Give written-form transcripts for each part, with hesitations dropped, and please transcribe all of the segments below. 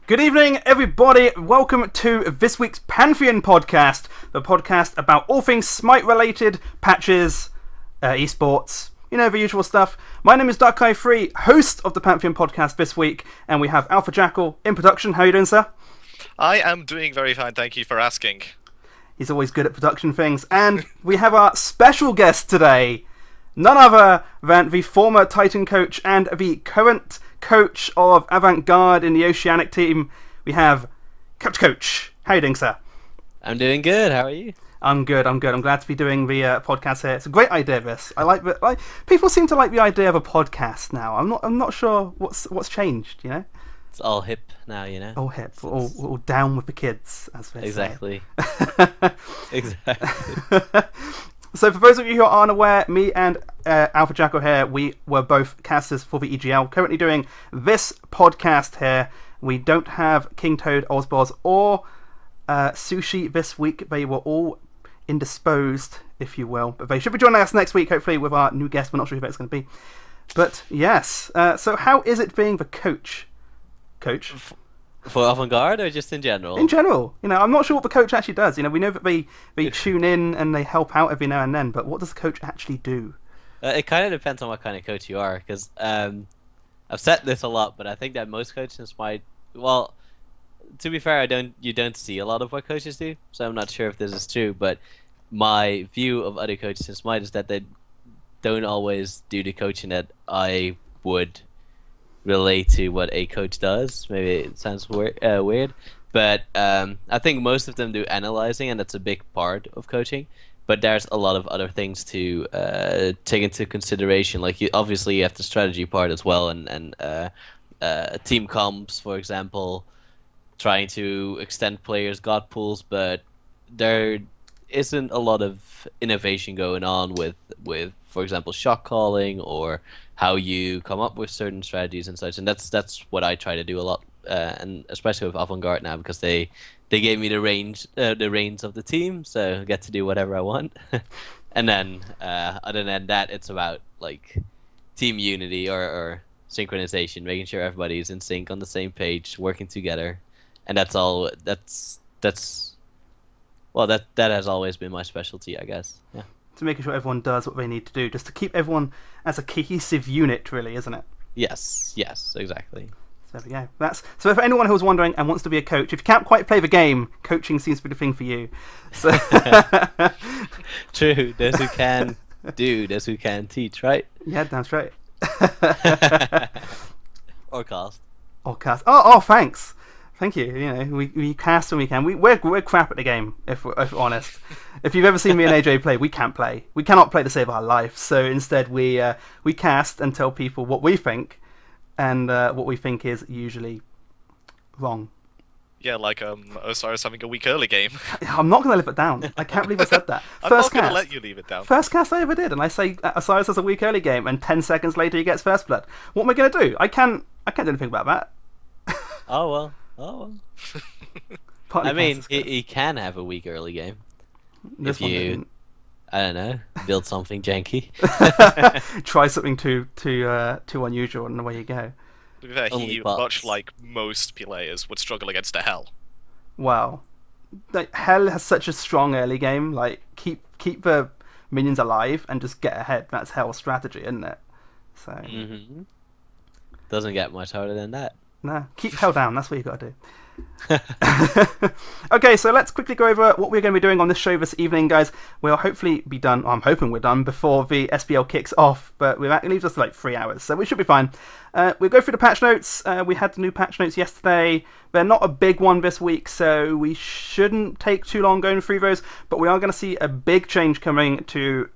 Good evening, everybody. Welcome to this week's Pantheon Podcast, the podcast about all things Smite related, patches, esports, you know, the usual stuff. My name is Darkkai3, host of the Pantheon Podcast this week, and we have AlphaJackal in production. How are you doing, sir? I am doing very fine, thank you for asking. He's always good at production things. And we have our special guest today, none other than the former Titan coach and the current coach of Avant Garde in the Oceanic team. We have CaptCoach. How are you doing, sir? I'm doing good. How are you? I'm good. I'm glad to be doing the podcast here. It's a great idea. This I like. People seem to like the idea of a podcast now. I'm not sure what's changed. You know, it's all hip now. You know, all hip, all down with the kids, as they exactly. say. Exactly. So for those of you who are unaware, me and AlphaJackal here, we were both casters for the EGL. Currently doing this podcast here. We don't have King Toad, Ozboz, or Sushi this week. They were all indisposed, if you will. But they should be joining us next week, hopefully, with our new guest. We're not sure who that's going to be. But yes, so how is it being the coach? Coach? For Avant Garde or just in general? In general. You know, I'm not sure what the coach actually does. You know, we know that they tune in and they help out every now and then, but what does the coach actually do? It kind of depends on what kind of coach you are, because I've said this a lot, but I think that most coaches might... Well, to be fair, you don't see a lot of what coaches do, so I'm not sure if this is true, but my view of other coaches in Smite is that they don't always do the coaching that I would relate to what a coach does. Maybe it sounds weird, but I think most of them do analyzing, and that's a big part of coaching. But there's a lot of other things to take into consideration. Like you have the strategy part as well, and team comps, for example, trying to extend players' god pools. But there isn't a lot of innovation going on with for example, shot calling or how you come up with certain strategies and such. And that's what I try to do a lot, and especially with Avant Garde now, because they gave me the reins of the team, so I get to do whatever I want. And then other than that, it's about like team unity or synchronization, making sure everybody's in sync on the same page, working together, and that's all. That has always been my specialty, I guess. Yeah. To making sure everyone does what they need to do, just to keep everyone as a cohesive unit, really, isn't it? Yes, exactly. So there we go. So for anyone who's wondering and wants to be a coach, if you can't quite play the game, coaching seems to be the thing for you. So True, those who can do, those who can teach, right? Yeah, that's right. Or cast. Oh, thanks. Thank you. You know, we cast when we can. We're crap at the game, if we're honest. If you've ever seen me and AJ play, we can't play. We cannot play to save our life. So instead, we cast and tell people what we think, and what we think is usually wrong. Yeah, like Osiris having a weak early game. I'm not going to live it down. I can't believe I said that. I'm not going to let you leave it down. First cast I ever did, and I say Osiris has a weak early game, and 10 seconds later he gets first blood. What am I going to do? I can't do anything about that. Oh well. I mean, he can have a weak early game. If you, I don't know, build something janky. Try something too unusual, and away you go. To be fair, he, much like most players, would struggle against a Hell. Wow. Like, Hell has such a strong early game. Like, keep the minions alive and just get ahead. That's Hell's strategy, isn't it? So doesn't get much harder than that. No, keep Hell down. That's what you got to do. Okay, so let's quickly go over what we're going to be doing on this show this evening, guys. We'll hopefully be done. I'm hoping we're done before the SBL kicks off, but it leaves us like 3 hours, so we should be fine. We'll go through the patch notes. We had the new patch notes yesterday. They're not a big one this week, so we shouldn't take too long going through those. But we are going to see a big change coming to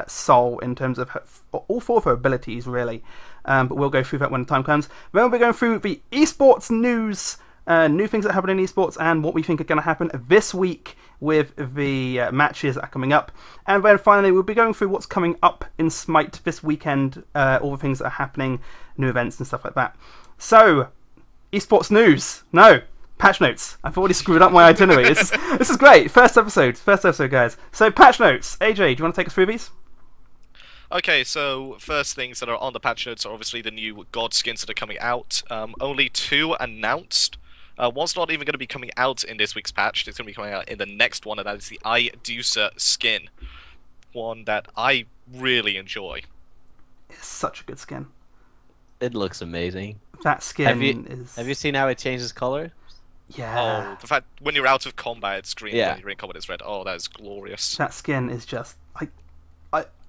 Sol in terms of all 4 of her abilities, really. But we'll go through that when the time comes. Then we'll be going through the esports news, new things that happen in esports, and what we think are going to happen this week with the matches that are coming up. And then finally, we'll be going through what's coming up in Smite this weekend, all the things that are happening, new events and stuff like that. So, esports news. No, patch notes. I've already screwed up my itinerary. This is great. First episode, guys. So, patch notes. AJ, do you want to take us through these? Okay, so first things that are on the patch notes are obviously the new God skins that are coming out. Only 2 announced One's not even going to be coming out in this week's patch. It's going to be coming out in the next one, and that is the Idusa skin. One that I really enjoy. It's such a good skin. It looks amazing. That skin is... Have you seen how it changes color? Yeah. Oh, the fact when you're out of combat it's green, Yeah. when you're in combat it's red. Oh, that is glorious. That skin is just...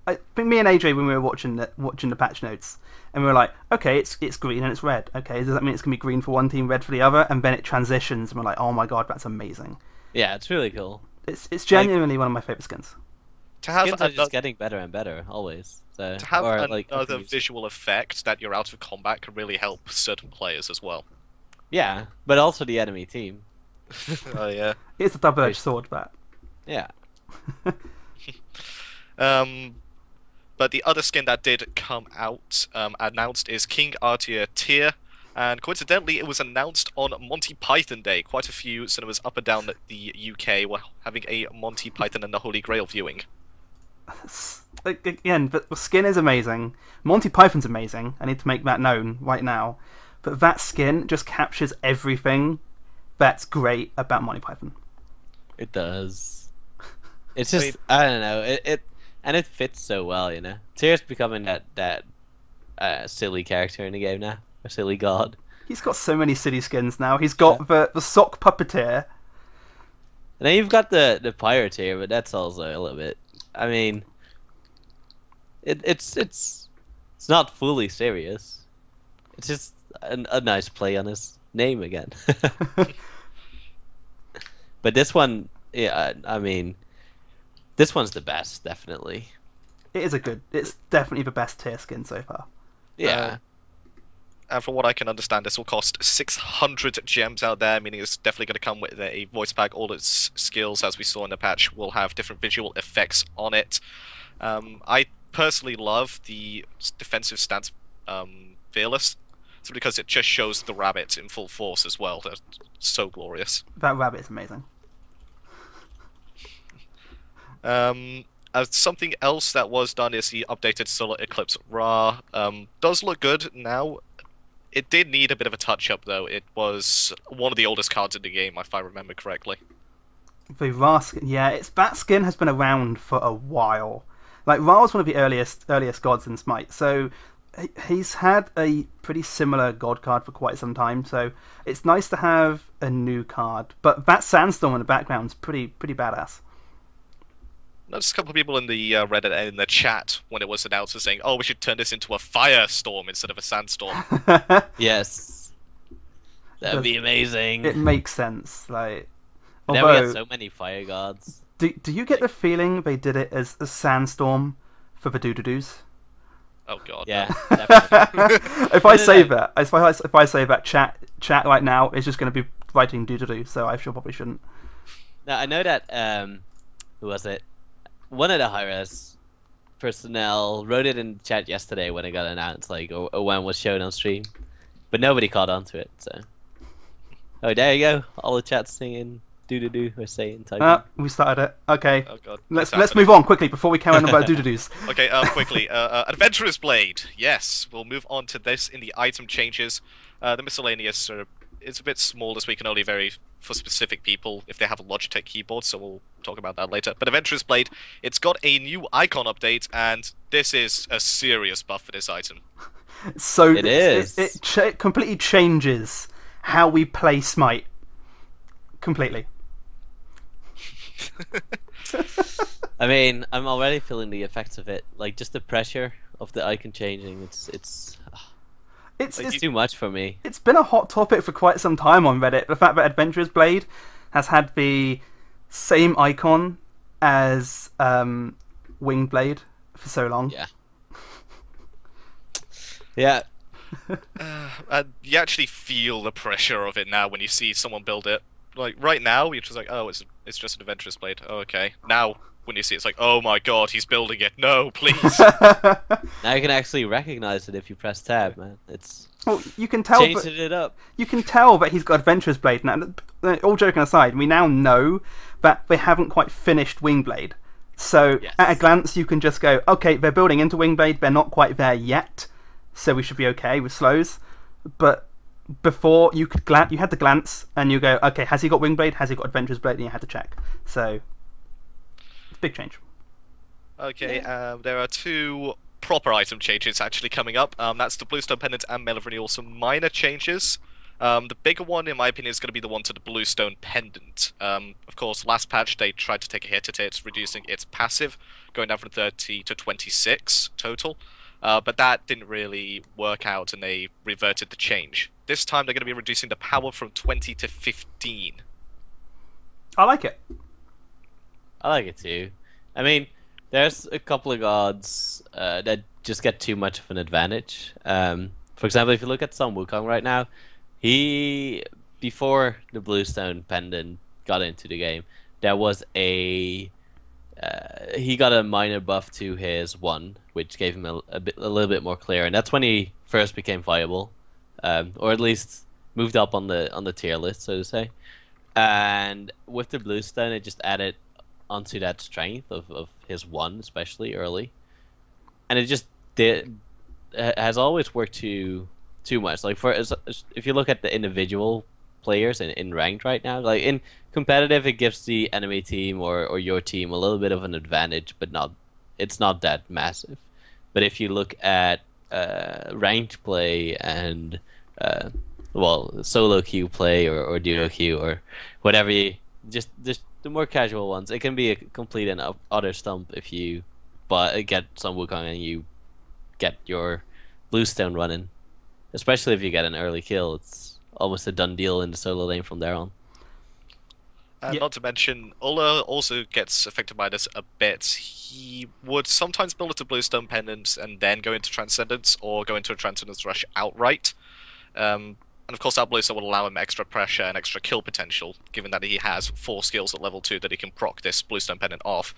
I think me and AJ, when we were watching the patch notes, and we were like, okay, it's green and it's red. Okay, does that mean it's going to be green for one team, red for the other? And then it transitions, and we're like, oh my god, that's amazing. Yeah, it's really cool. It's genuinely one of my favourite skins. To have Skins are just getting better and better, always. So, to have like, another visual effect that you're out of combat can really help certain players as well. Yeah, but also the enemy team. Oh yeah. It's a double-edged sword, that. Yeah. But the other skin that did come out, announced, is King Arthur Tyr, and coincidentally it was announced on Monty Python Day. Quite a few cinemas up and down the UK were having a Monty Python and the Holy Grail viewing. Again, the skin is amazing. Monty Python's amazing. I need to make that known right now. But that skin just captures everything that's great about Monty Python. It does. It's just, I don't know, it fits so well, you know. Tyr's becoming that silly character in the game now, a silly god. He's got so many silly skins now. He's got the sock puppeteer. And then you've got the pirate here, but that's also a little bit. I mean, it's not fully serious. It's just a nice play on his name again. But this one, yeah, I mean, this one's the best, definitely. It's definitely the best tier skin so far. Yeah. And from what I can understand, this will cost 600 gems out there, meaning it's definitely going to come with a voice pack. All its skills, as we saw in the patch, will have different visual effects on it. I personally love the defensive stance Fearless, simply because it just shows the rabbit in full force as well. That's so glorious. That rabbit is amazing. Something else that was done is the updated Solar Eclipse Ra. Does look good now. It did need a bit of a touch-up, though. It was one of the oldest cards in the game, if I remember correctly. The Ra skin, yeah, that skin has been around for a while. Like, Ra was one of the earliest gods in Smite, so he's had a pretty similar god card for quite some time, so it's nice to have a new card. But that sandstorm in the background's pretty badass. Noticed a couple of people in the Reddit and in the chat when it was announced saying, "Oh, we should turn this into a firestorm instead of a sandstorm." Yes, that'd be amazing. It makes sense. Like, now we have so many fire gods. Do you get the feeling they did it as a sandstorm for the doo-doo-doos? Oh god. Yeah. Definitely. If I say that, chat right now is just going to be writing doo-doo-doo, so I probably shouldn't. Now I know that who was it? One of the Hi-Rez personnel wrote it in the chat yesterday when it got announced, like, or when it was shown on stream, but nobody caught on to it. So, oh, there you go. All the chats singing doo-doo-doo or saying typing. We started it. Okay. Oh god. Let's move on quickly before we carry on about doo-doo-doos. Okay. Quickly. Adventurer's Blade. Yes, we'll move on to this in the item changes. The miscellaneous it's a bit small this week and only vary for specific people if they have a Logitech keyboard, so we'll talk about that later. But Adventurer's Blade, it's got a new icon update, and this is a serious buff for this item. So it is. It completely changes how we play Smite. Completely. I mean, I'm already feeling the effects of it. Like, just the pressure of the icon changing. It's too much for me. It's been a hot topic for quite some time on Reddit. The fact that Adventurer's Blade has had the same icon as Winged Blade for so long. Yeah. Yeah. You actually feel the pressure of it now when you see someone build it. Like, right now, you're just like, oh, it's just an Adventurer's Blade. Oh, okay. Now, when you see it, it's like, oh my god, he's building it. No, please. Now you can actually recognize it if you press tab, man. Well, you can tell. Changing it up. You can tell that he's got Adventurer's Blade now. All joking aside, we now know that they haven't quite finished Wingblade. So yes. At a glance, you can just go, okay, they're building into Wingblade. They're not quite there yet, so we should be okay with slows. But before you could you had to glance and you go, okay, has he got Wingblade? Has he got Adventurer's Blade? And you had to check. So it's a big change. Okay, there are two proper item changes actually coming up. That's the Bluestone Pendant and Mail of Renewal. Some minor changes. The bigger one, in my opinion, is going to be the one to the Bluestone Pendant. Of course, last patch they tried to take a hit at it, reducing its passive, going down from 30 to 26 total. But that didn't really work out, and they reverted the change. This time they're going to be reducing the power from 20 to 15. I like it. I like it too. I mean, there's a couple of gods that just get too much of an advantage. For example, if you look at Sun Wukong right now, he, before the Bluestone Pendant got into the game, there was he got a minor buff to his 1, which gave him a little bit more clear, and that's when he first became viable, or at least moved up on the tier list, so to say. And with the Bluestone, it just added onto that strength of his 1, especially early, and it just has always worked too much. Like if you look at the individual players in ranked right now, like in competitive, it gives the enemy team or your team a little bit of an advantage, but it's not that massive. But if you look at ranked play and solo queue play or duo queue or whatever, just the more casual ones, it can be a complete and utter stump if you get some Wukong and you get your Bluestone running. Especially if you get an early kill, it's almost a done deal in the solo lane from there on. And not to mention, Ulla also gets affected by this a bit. He would sometimes build it to Bluestone Pendant and then go into Transcendence, or go into a Transcendence Rush outright. And of course that Bluestone will allow him extra pressure and extra kill potential, given that he has 4 skills at level 2 that he can proc this Bluestone Pendant off.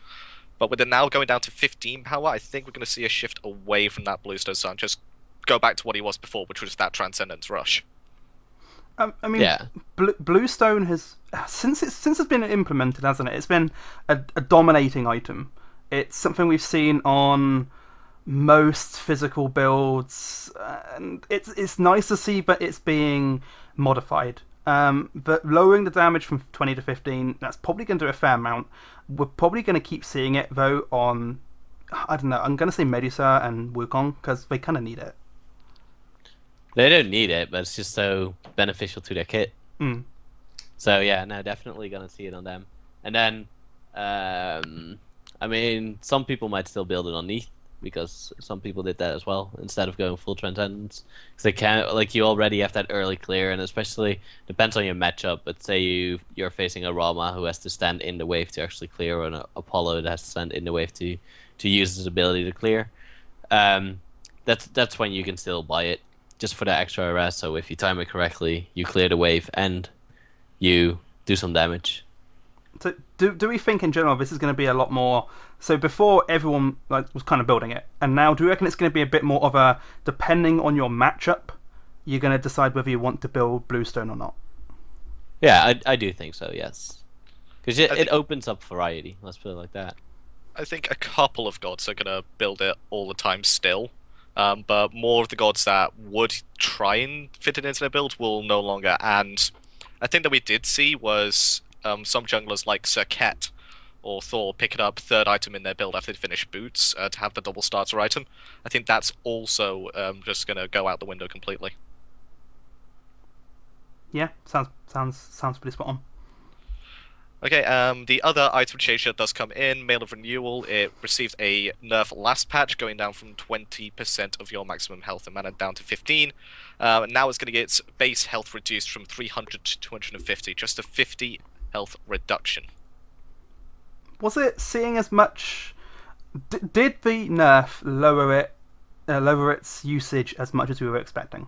But with it now going down to 15 power, I think we're going to see a shift away from that Bluestone Sun, just go back to what he was before, which was that Transcendence Rush. I mean, yeah. Bluestone has, since it's been implemented, hasn't it? It's been a dominating item. It's something we've seen on most physical builds, and it's nice to see, but it's being modified. But lowering the damage from 20 to 15, that's probably going to do a fair amount. We're probably going to keep seeing it, though, on, I don't know, I'm going to say Medusa and Wukong, because they kind of need it. They don't need it, but it's just so beneficial to their kit. Mm. So yeah, no, definitely gonna see it on them. And then, I mean, some people might still build it on Neath, because some people did that as well instead of going full Transcendence. Because they can't, like, you already have that early clear, and especially depends on your matchup. But say you're facing a Rama who has to stand in the wave to actually clear, or an Apollo that has to stand in the wave to use his ability to clear. That's when you can still buy it, just for the extra Hi-Rez. So if you time it correctly, you clear the wave and you do some damage. So do we think in general this is going to be a lot more? So before everyone was kind of building it, and now do you reckon it's going to be a bit more of a, depending on your matchup, you're going to decide whether you want to build Bluestone or not? Yeah, I do think so, yes. Because it opens up variety, let's put it like that. I think a couple of gods are going to build it all the time still. But more of the gods that would try and fit it into their build will no longer. And I think that we did see was some junglers like Serket or Thor pick it up third item in their build after they finish boots to have the double starter item. I think that's also just going to go out the window completely. Yeah, sounds pretty spot on. Okay, the other item change that does come in, Mail of Renewal, it received a nerf last patch, going down from 20% of your maximum health and mana down to 15. Now it's going to get its base health reduced from 300 to 250, just a 50 health reduction. Was it seeing as much? Did the nerf lower its usage as much as we were expecting?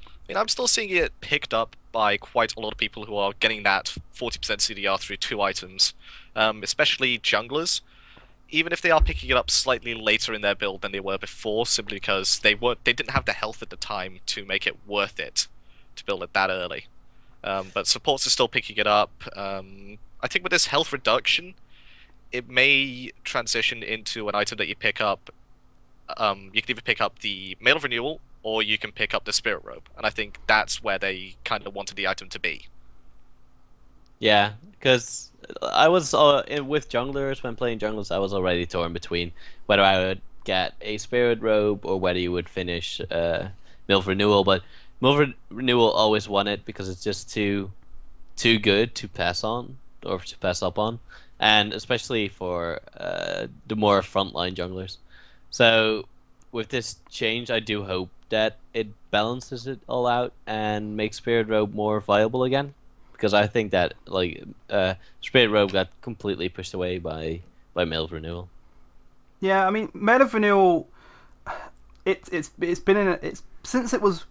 I mean, I'm still seeing it picked up by quite a lot of people who are getting that 40% CDR through 2 items, especially junglers. Even if they are picking it up slightly later in their build than they were before, simply because they didn't have the health at the time to make it worth it to build it that early. But supports are still picking it up. I think with this health reduction, it may transition into an item that you pick up. You can either pick up the Mail of Renewal or you can pick up the Spirit Robe. And I think that's where they kind of wanted the item to be. Yeah, because I was with junglers, when playing junglers, I was already torn between whether I would get a Spirit Robe or whether you would finish Milv Renewal, but Milv Renewal always won it because it's just too good to pass on, or to pass up on, and especially for the more frontline junglers. So with this change, I do hope that it balances it all out and makes Spirit Robe more viable again. Because I think that Spirit Robe got completely pushed away by Milv Renewal. Yeah, I mean, Milv Renewal, it's been since it was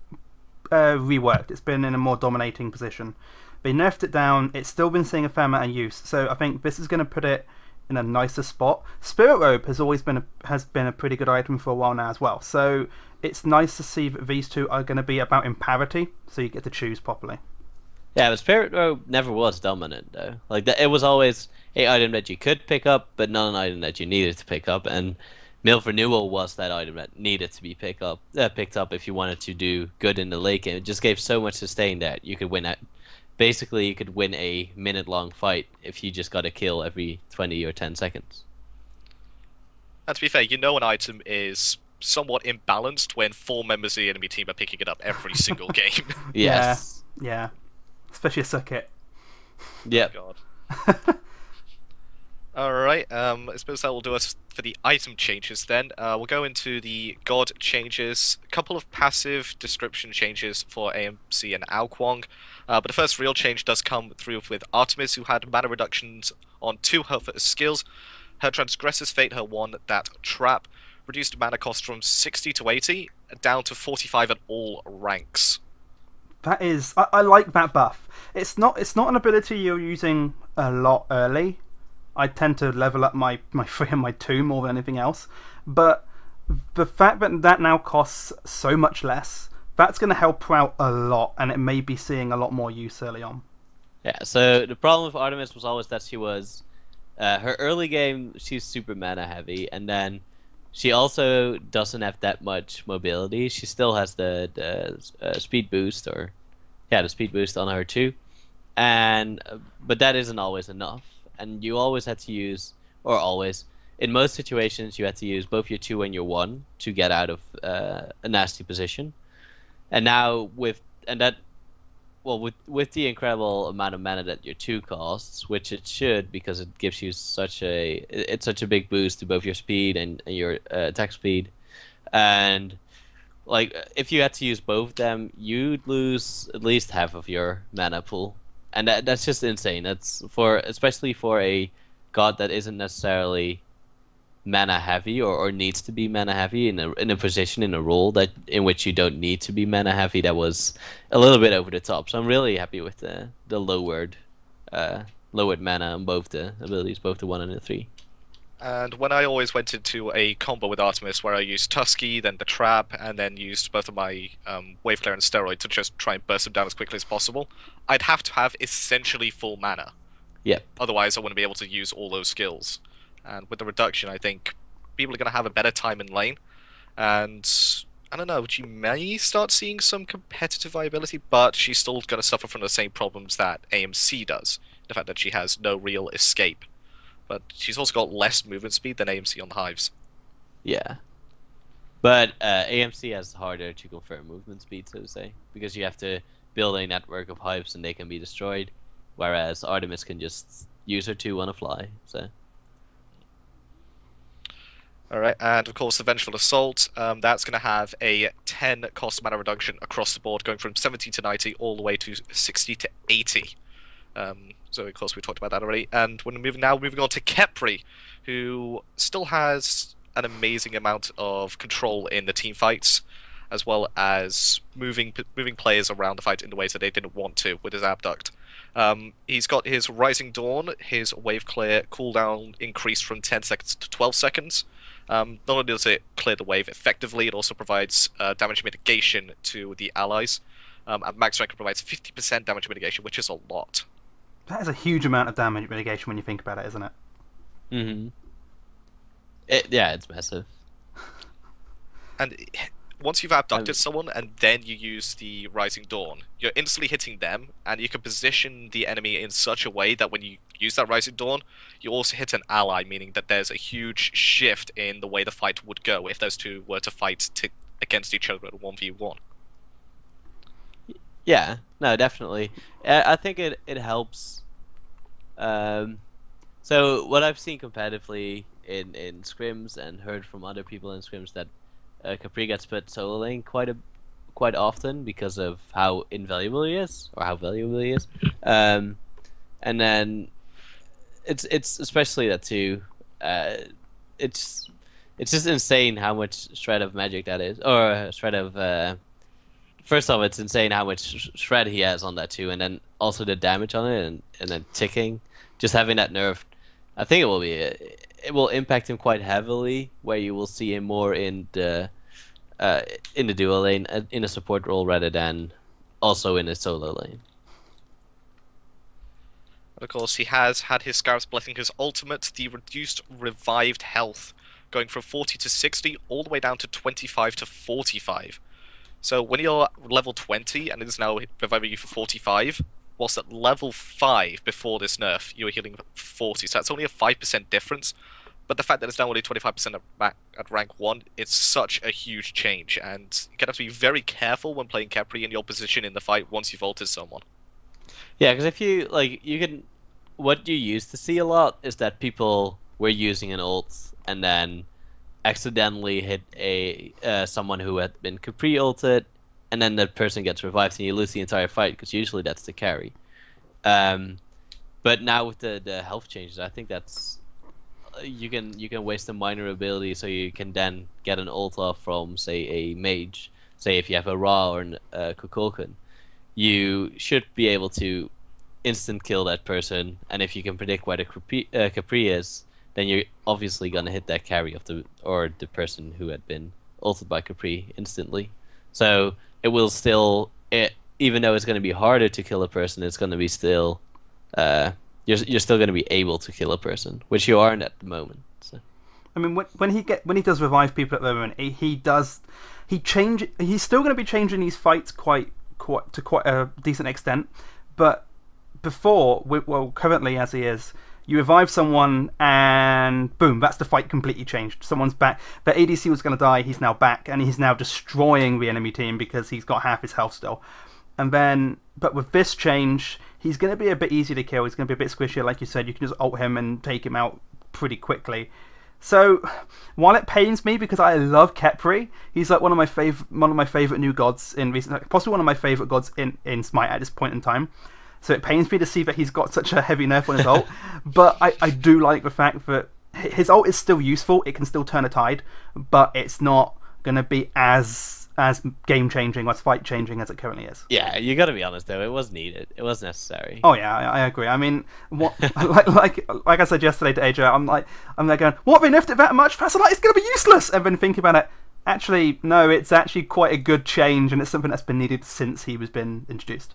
reworked, it's been in a more dominating position. They nerfed it down. It's still been seeing a fair amount of use, so I think this is going to put it in a nicer spot. Spirit Robe has always been a pretty good item for a while now as well. So it's nice to see that these two are going to be about in parity, so you get to choose properly. Yeah, but Spirit Robe never was dominant though. It was always an item that you could pick up, but not an item that you needed to pick up. And Milv Renewal was that item that needed to be picked up if you wanted to do good in the late game. It just gave so much sustain that you could win at. Basically, you could win a minute-long fight if you just got a kill every 20 or 10 seconds. And to be fair, an item is somewhat imbalanced when 4 members of the enemy team are picking it up every single game. Yes. Yeah. Especially a circuit. Yep. Oh, God. Alright, I suppose that will do us for the item changes then. We'll go into the God changes. A couple of passive description changes for AMC and Aokwang. But the first real change does come through with Artemis, who had mana reductions on 2 her skills. Her Transgressor's Fate, her one, that Trap, reduced mana cost from 60 to 80, down to 45 at all ranks. That is, I like that buff. It's not an ability you're using a lot early. I tend to level up my 3 and my 2 more than anything else. But the fact that now costs so much less, that's going to help her out a lot, and it may be seeing a lot more use early on. Yeah, so the problem with Artemis was always that she was... her early game, she's super mana heavy, and then she also doesn't have that much mobility. She still has the speed boost, the speed boost on her too, but that isn't always enough. And you always had to use, in most situations, you had to use both your 2 and your 1 to get out of a nasty position. And now with the incredible amount of mana that your 2 costs, which it should, because it gives you such a big boost to both your speed and your attack speed, and if you had to use both of them, you'd lose at least half of your mana pool, and that's just insane. That's especially for a god that isn't necessarily mana heavy or needs to be mana heavy in a position, in a role in which you don't need to be mana heavy. That was a little bit over the top. So I'm really happy with the lowered mana on both the abilities, both the 1 and the 3. And when I always went into a combo with Artemis where I used Tusky, then the Trap, and then used both of my Wave Clear and Steroid to just try and burst them down as quickly as possible, I'd have to have essentially full mana. Yep. Otherwise I wouldn't be able to use all those skills. And with the reduction, I think people are going to have a better time in lane. And I don't know, she may start seeing some competitive viability, but she's still going to suffer from the same problems that AMC does. The fact that she has no real escape. But she's also got less movement speed than AMC on the Hives. Yeah. But AMC has harder to confirm movement speed, so to say, because you have to build a network of Hives and they can be destroyed, whereas Artemis can just use her 2 on a fly, so... Alright, and of course the Vengeful Assault, that's going to have a 10 cost mana reduction across the board, going from 70 to 90 all the way to 60 to 80. So of course we talked about that already. And we're moving on to Khepri, who still has an amazing amount of control in the team fights, as well as moving players around the fight in the ways that they didn't want to with his Abduct. He's got his Rising Dawn, his Wave Clear cooldown increased from 10 seconds to 12 seconds. Not only does it clear the wave effectively, it also provides damage mitigation to the allies. At max rank, it provides 50% damage mitigation, which is a lot. That is a huge amount of damage mitigation when you think about it, isn't it? Mm-hmm. Yeah, it's massive. And once you've abducted someone and then you use the Rising Dawn, you're instantly hitting them, and you can position the enemy in such a way that when you use that Rising Dawn, you also hit an ally, meaning that there's a huge shift in the way the fight would go if those two were to fight against each other at 1v1. Yeah, no, definitely. I think it helps. So what I've seen competitively in scrims and heard from other people in scrims that Capri gets put solo lane quite often because of how invaluable he is, or how valuable he is. And then it's especially that too. It's just insane how much shred of magic that is, or shred of. First off, it's insane how much shred he has on that too, and then also the damage on it, and then ticking. Just having that nerf, I think it will impact him quite heavily. Where you will see him more in the duo lane, in a support role rather than also in a solo lane. And of course, he has had his Scarab's Blessing, his ultimate, the reduced revived health, going from 40 to 60 all the way down to 25 to 45. So when you're level 20 and it is now reviving you for 45, whilst at level 5 before this nerf, you were healing 40. So that's only a 5% difference. But the fact that it's now only 25% at rank 1, it's such a huge change. And you have to be very careful when playing Capri in your position in the fight once you've ulted someone. Yeah, because if you, what you used to see a lot is that people were using an ult and then accidentally hit someone who had been Capri ulted, and then that person gets revived and you lose the entire fight, because usually that's the carry. But now with the health changes, I think that's you can waste a minor ability so you can then get an ult off from, say, a mage. Say if you have a Ra or a Kukulkan, you should be able to instant kill that person, and if you can predict where the Capri is, then you're obviously gonna hit that carry of the person who had been ulted by Capri instantly. So it will still, even though it's gonna be harder to kill a person, it's gonna be still, you're still gonna be able to kill a person, which you aren't at the moment. So. I mean, when he does revive people at the moment, he's still going to be changing these fights quite a decent extent, but before, currently as he is, you revive someone and boom, that's the fight completely changed. Someone's back. The ADC was going to die, he's now back, and he's now destroying the enemy team because he's got half his health still. And then, but with this change, he's going to be a bit easier to kill. He's going to be a bit squishier, like you said. You can just ult him and take him out pretty quickly. So, while it pains me because I love Khepri, he's like one of my favorite new gods in recent, possibly one of my favorite gods in Smite at this point in time. So it pains me to see that he's got such a heavy nerf on his ult, but I do like the fact that his ult is still useful. It can still turn a tide, but it's not going to be as game changing or as fight changing as it currently is. Yeah, you got to be honest though. It was needed. It was necessary. Oh yeah, I agree. I mean, what like I said yesterday to AJ, I'm there going, what, they nerfed it that much? That's like, it's going to be useless. And then thinking about it, actually no, it's actually quite a good change, and it's something that's been needed since he was been introduced.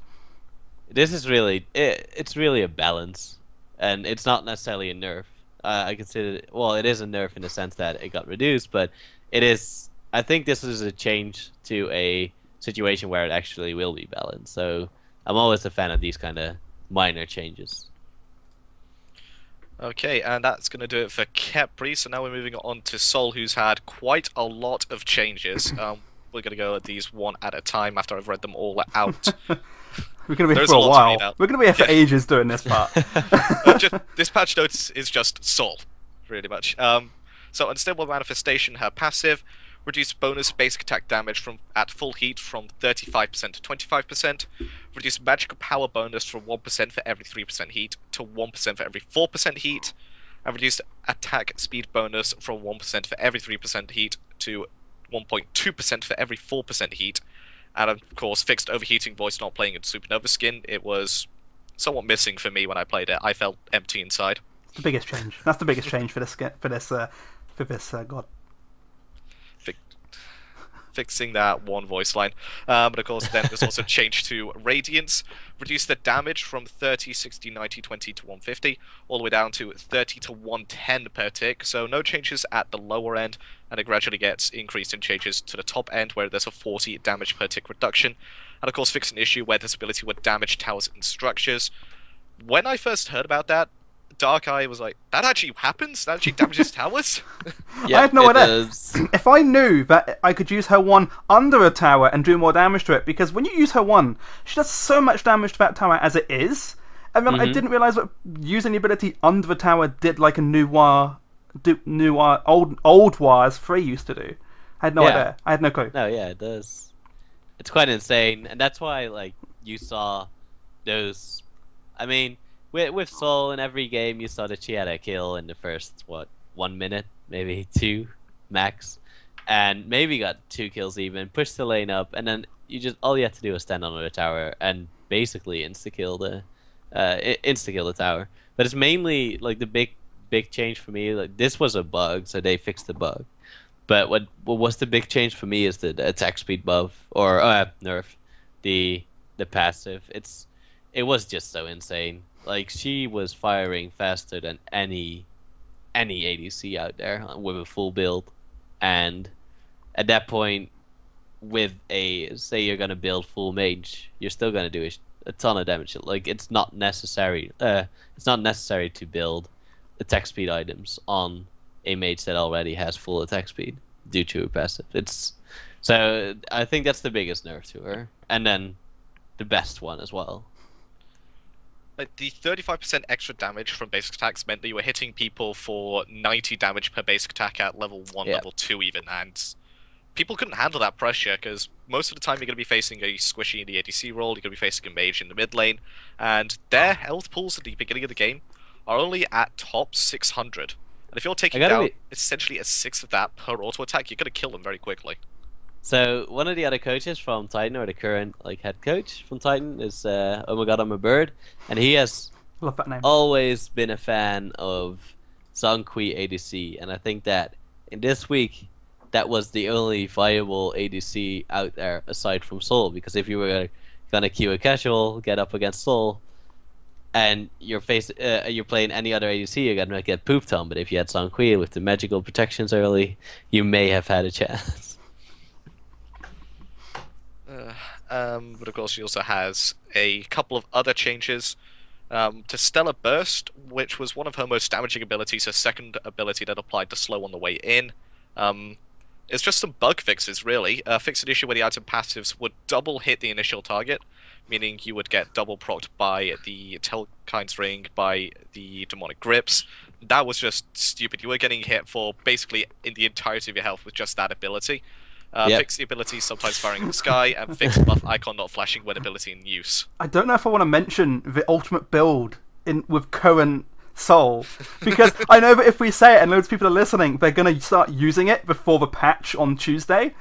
This is really it's really a balance, and it's not necessarily a nerf. I consider it is a nerf in the sense that it got reduced, but it is. I think this is a change to a situation where it actually will be balanced. So I'm always a fan of these kind of minor changes. Okay, and that's going to do it for Khepri. So now we're moving on to Sol, who's had quite a lot of changes. We're going to go at these one at a time after I've read them all out. We're going to be here for a while. We're going to be here for ages doing this part. This patch notes is just Sol, really much. So Unstable Manifestation, her passive, reduced bonus basic attack damage at full heat from 35% to 25%, reduced magical power bonus from 1% for every 3% heat to 1% for every 4% heat, and reduced attack speed bonus from 1% for every 3% heat to 1.2% for every 4% heat. And of course, fixed overheating voice not playing in Supernova skin. It was somewhat missing for me when I played it. I felt empty inside. The biggest change. That's the biggest change for this god. fixing that one voice line. But of course, then there's also change to Radiance. Reduce the damage from 30, 60, 90, 20 to 150, all the way down to 30 to 110 per tick. So no changes at the lower end, and it gradually gets increased in changes to the top end, where there's a 40 damage per tick reduction. And of course, fix an issue where this ability would damage towers and structures. When I first heard about that, Darkkai was like, that actually happens? That actually damages towers? Yeah, I had no idea. does. If I knew that I could use her one under a tower and do more damage to it, because when you use her one, she does so much damage to that tower as it is. And then I didn't realise that using the ability under a tower did like a old Wars 3 used to do. I had no idea. I had no clue. No, yeah, it does. It's quite insane, and that's why like you saw those. I mean, with Sol in every game, you saw that she had a kill in the first 1 minute, maybe 2 max, and maybe got 2 kills even. Pushed the lane up, and then all you had to do was stand on the tower and basically insta kill the tower. But it's mainly like the big change for me. Like this was a bug, so they fixed the bug. But what was the big change for me is the attack speed buff or nerf, the passive. It was just so insane. Like she was firing faster than any ADC out there with a full build, and at that point, with say you're gonna build full mage, you're still gonna do a ton of damage. Like it's not necessary. It's not necessary to build attack speed items on a mage that already has full attack speed due to a passive. So I think that's the biggest nerf to her, and then the best one as well. Like the 35% extra damage from basic attacks meant that you were hitting people for 90 damage per basic attack at level 1, level 2 even, and people couldn't handle that pressure because most of the time you're going to be facing a squishy in the ADC role, you're going to be facing a mage in the mid lane, and their health pools at the beginning of the game are only at top 600. And if you're taking down essentially a sixth of that per auto attack, you're going to kill them very quickly. So one of the other coaches from Titan, or the current like head coach from Titan, is Oh My God, I'm a Bird, and he has Love that name. always been a fan of Zhonghui ADC, and I think that in this week that was the only viable ADC out there aside from Sol, because if you were gonna queue a casual, get up against Sol, and you're playing any other ADC, you're gonna get pooped on. But if you had Zhonghui with the magical protections early, you may have had a chance. But of course, she also has a couple of other changes to Stellar Burst, which was one of her most damaging abilities, her second ability that applied the slow on the way in. It's just some bug fixes, really. Fix an issue where the item passives would double hit the initial target, meaning you would get double procced by the Telkine's Ring, by the Demonic Grips. That was just stupid. You were getting hit for basically in the entirety of your health with just that ability. Fix the ability sometimes firing in the sky, and fix buff icon not flashing when ability in use. I don't know if I want to mention the ultimate build with current Sol, because I know that if we say it and loads of people are listening, they're going to start using it before the patch on Tuesday.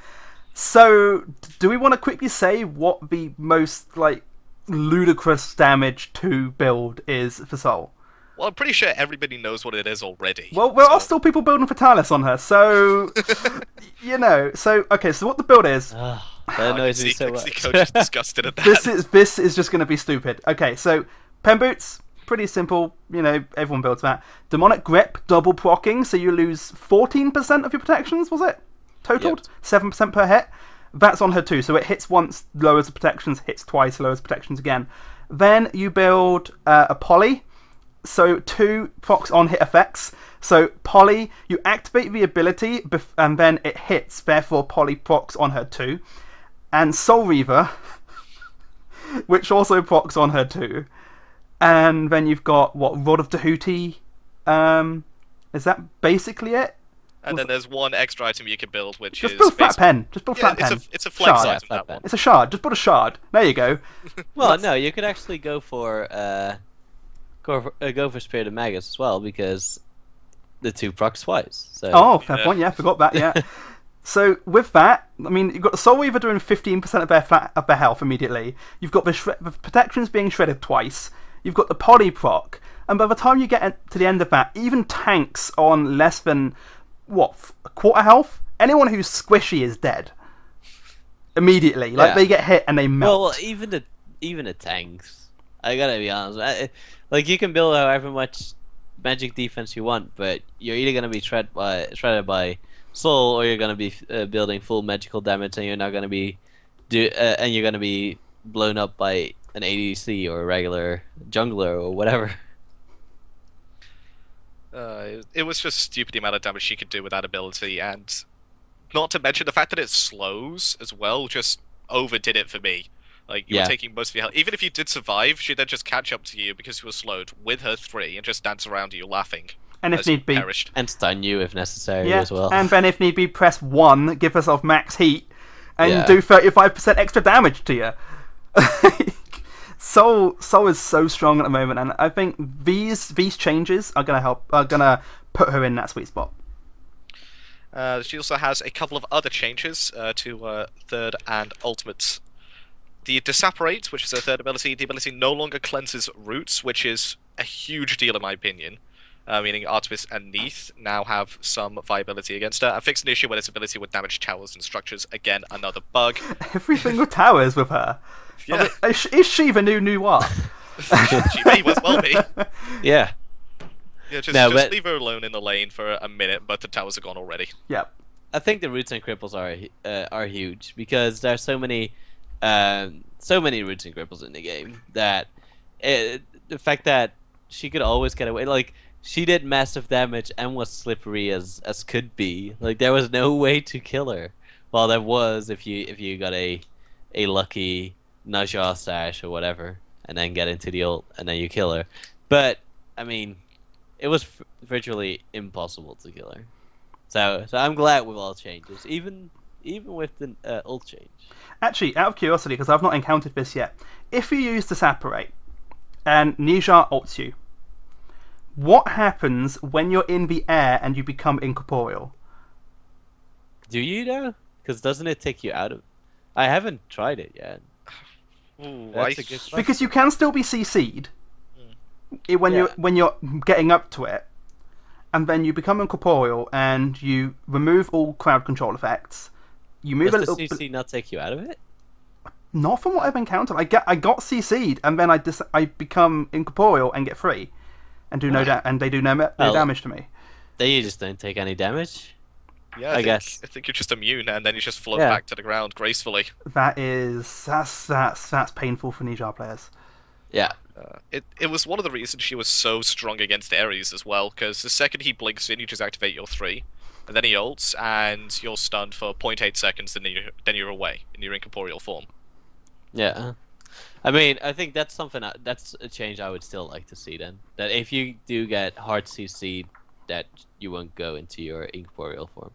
So, do we want to quickly say what the most like ludicrous damage to build is for Sol? Well, I'm pretty sure everybody knows what it is already. Well, there are still people building Fatalis on her, so you know. So, okay, so what the build is? That annoys me so much. The coach is disgusted at that. This is just going to be stupid. Okay, so Pen Boots, pretty simple. You know, everyone builds that. Demonic Grip, double procking, so you lose 14% of your protections. Was it totaled? 7% per hit. That's on her too. So it hits once, lowers the protections. Hits twice, lowers protections again. Then you build a Poly. So 2 procs on hit effects. So Poly, you activate the ability and then it hits, therefore Poly procs on her too. And Soul Reaver, which also procs on her too. And then you've got, Rod of Tahuti. Is that basically it? And then there's one extra item you can build, which just is... build Flat Pen. Just build Flat Pen. It's a flex Shard. item, that one. It's a shard. Just build a shard. There you go. Well, no, you could actually go for Spirit of Magus as well, because the 2 procs twice. So. Fair point. Yeah, forgot that. Yeah. So with that, I mean, you've got the Soul Weaver doing 15% of their health immediately. You've got the protections being shredded twice. You've got the Poly proc, and by the time you get to the end of that, even tanks on less than a quarter health. Anyone who's squishy is dead. immediately. Like they get hit and they melt. Well, even the tanks. I gotta be honest. Like you can build however much magic defense you want, but you're either gonna be shredded by soul, or you're gonna be building full magical damage, and you're not gonna be and you're gonna be blown up by an ADC or a regular jungler or whatever. It was just stupid the amount of damage she could do with that ability, and not to mention the fact that it slows as well, just overdid it for me. Like, you were taking most of your health. Even if you did survive, she'd then just catch up to you because you were slowed with her 3 and just dance around you laughing. And if need be. Perished. And stun you if necessary as well. And then if need be, press 1, give herself max heat, and do 35% extra damage to you. Soul is so strong at the moment, and I think these changes are gonna put her in that sweet spot. She also has a couple of other changes to third and ultimate. The Disapparate, which is her third ability, the ability no longer cleanses roots, which is a huge deal in my opinion. Meaning Artemis and Neith now have some viability against her. I fixed an issue where this ability would damage towers and structures. Again, another bug. Everything with towers with her. Yeah. I mean, is she the new Noir? She may as well be. Yeah. Yeah, just leave her alone in the lane for a minute, but the towers are gone already. Yep. I think the roots and cripples are huge because there's so many roots and cripples in the game that the fact that she could always get away, like she did massive damage and was slippery as could be. Like there was no way to kill her. Well, there was if you got a lucky Najah sash or whatever, and then get into the ult and then you kill her. But I mean, it was virtually impossible to kill her. So I'm glad with all changes, even with the ult change. Actually, out of curiosity, because I've not encountered this yet, if you use Disapparate and Najah ults you, what happens when you're in the air and you become incorporeal? Do you though? Because doesn't it take you out of? I haven't tried it yet. Ooh, That's a good question. Because you can still be CC'd when you're getting up to it, and then you become incorporeal and you remove all crowd control effects. You move Does a little. the CC not take you out of it? Not from what I've encountered. I got CC'd and then I become incorporeal and get free, and do and they do no damage to me. Then you just don't take any damage. Yeah, I guess. I think you're just immune, and then you just float back to the ground gracefully. That's painful for Najah players. Yeah. It was one of the reasons she was so strong against Ares as well, because the second he blinks in, you just activate your 3, and then he ults, and you're stunned for 0.8 seconds, and then you're away in your incorporeal form. Yeah. I mean, I think that's that's a change I would still like to see then. That if you do get hard CC, that you won't go into your incorporeal form.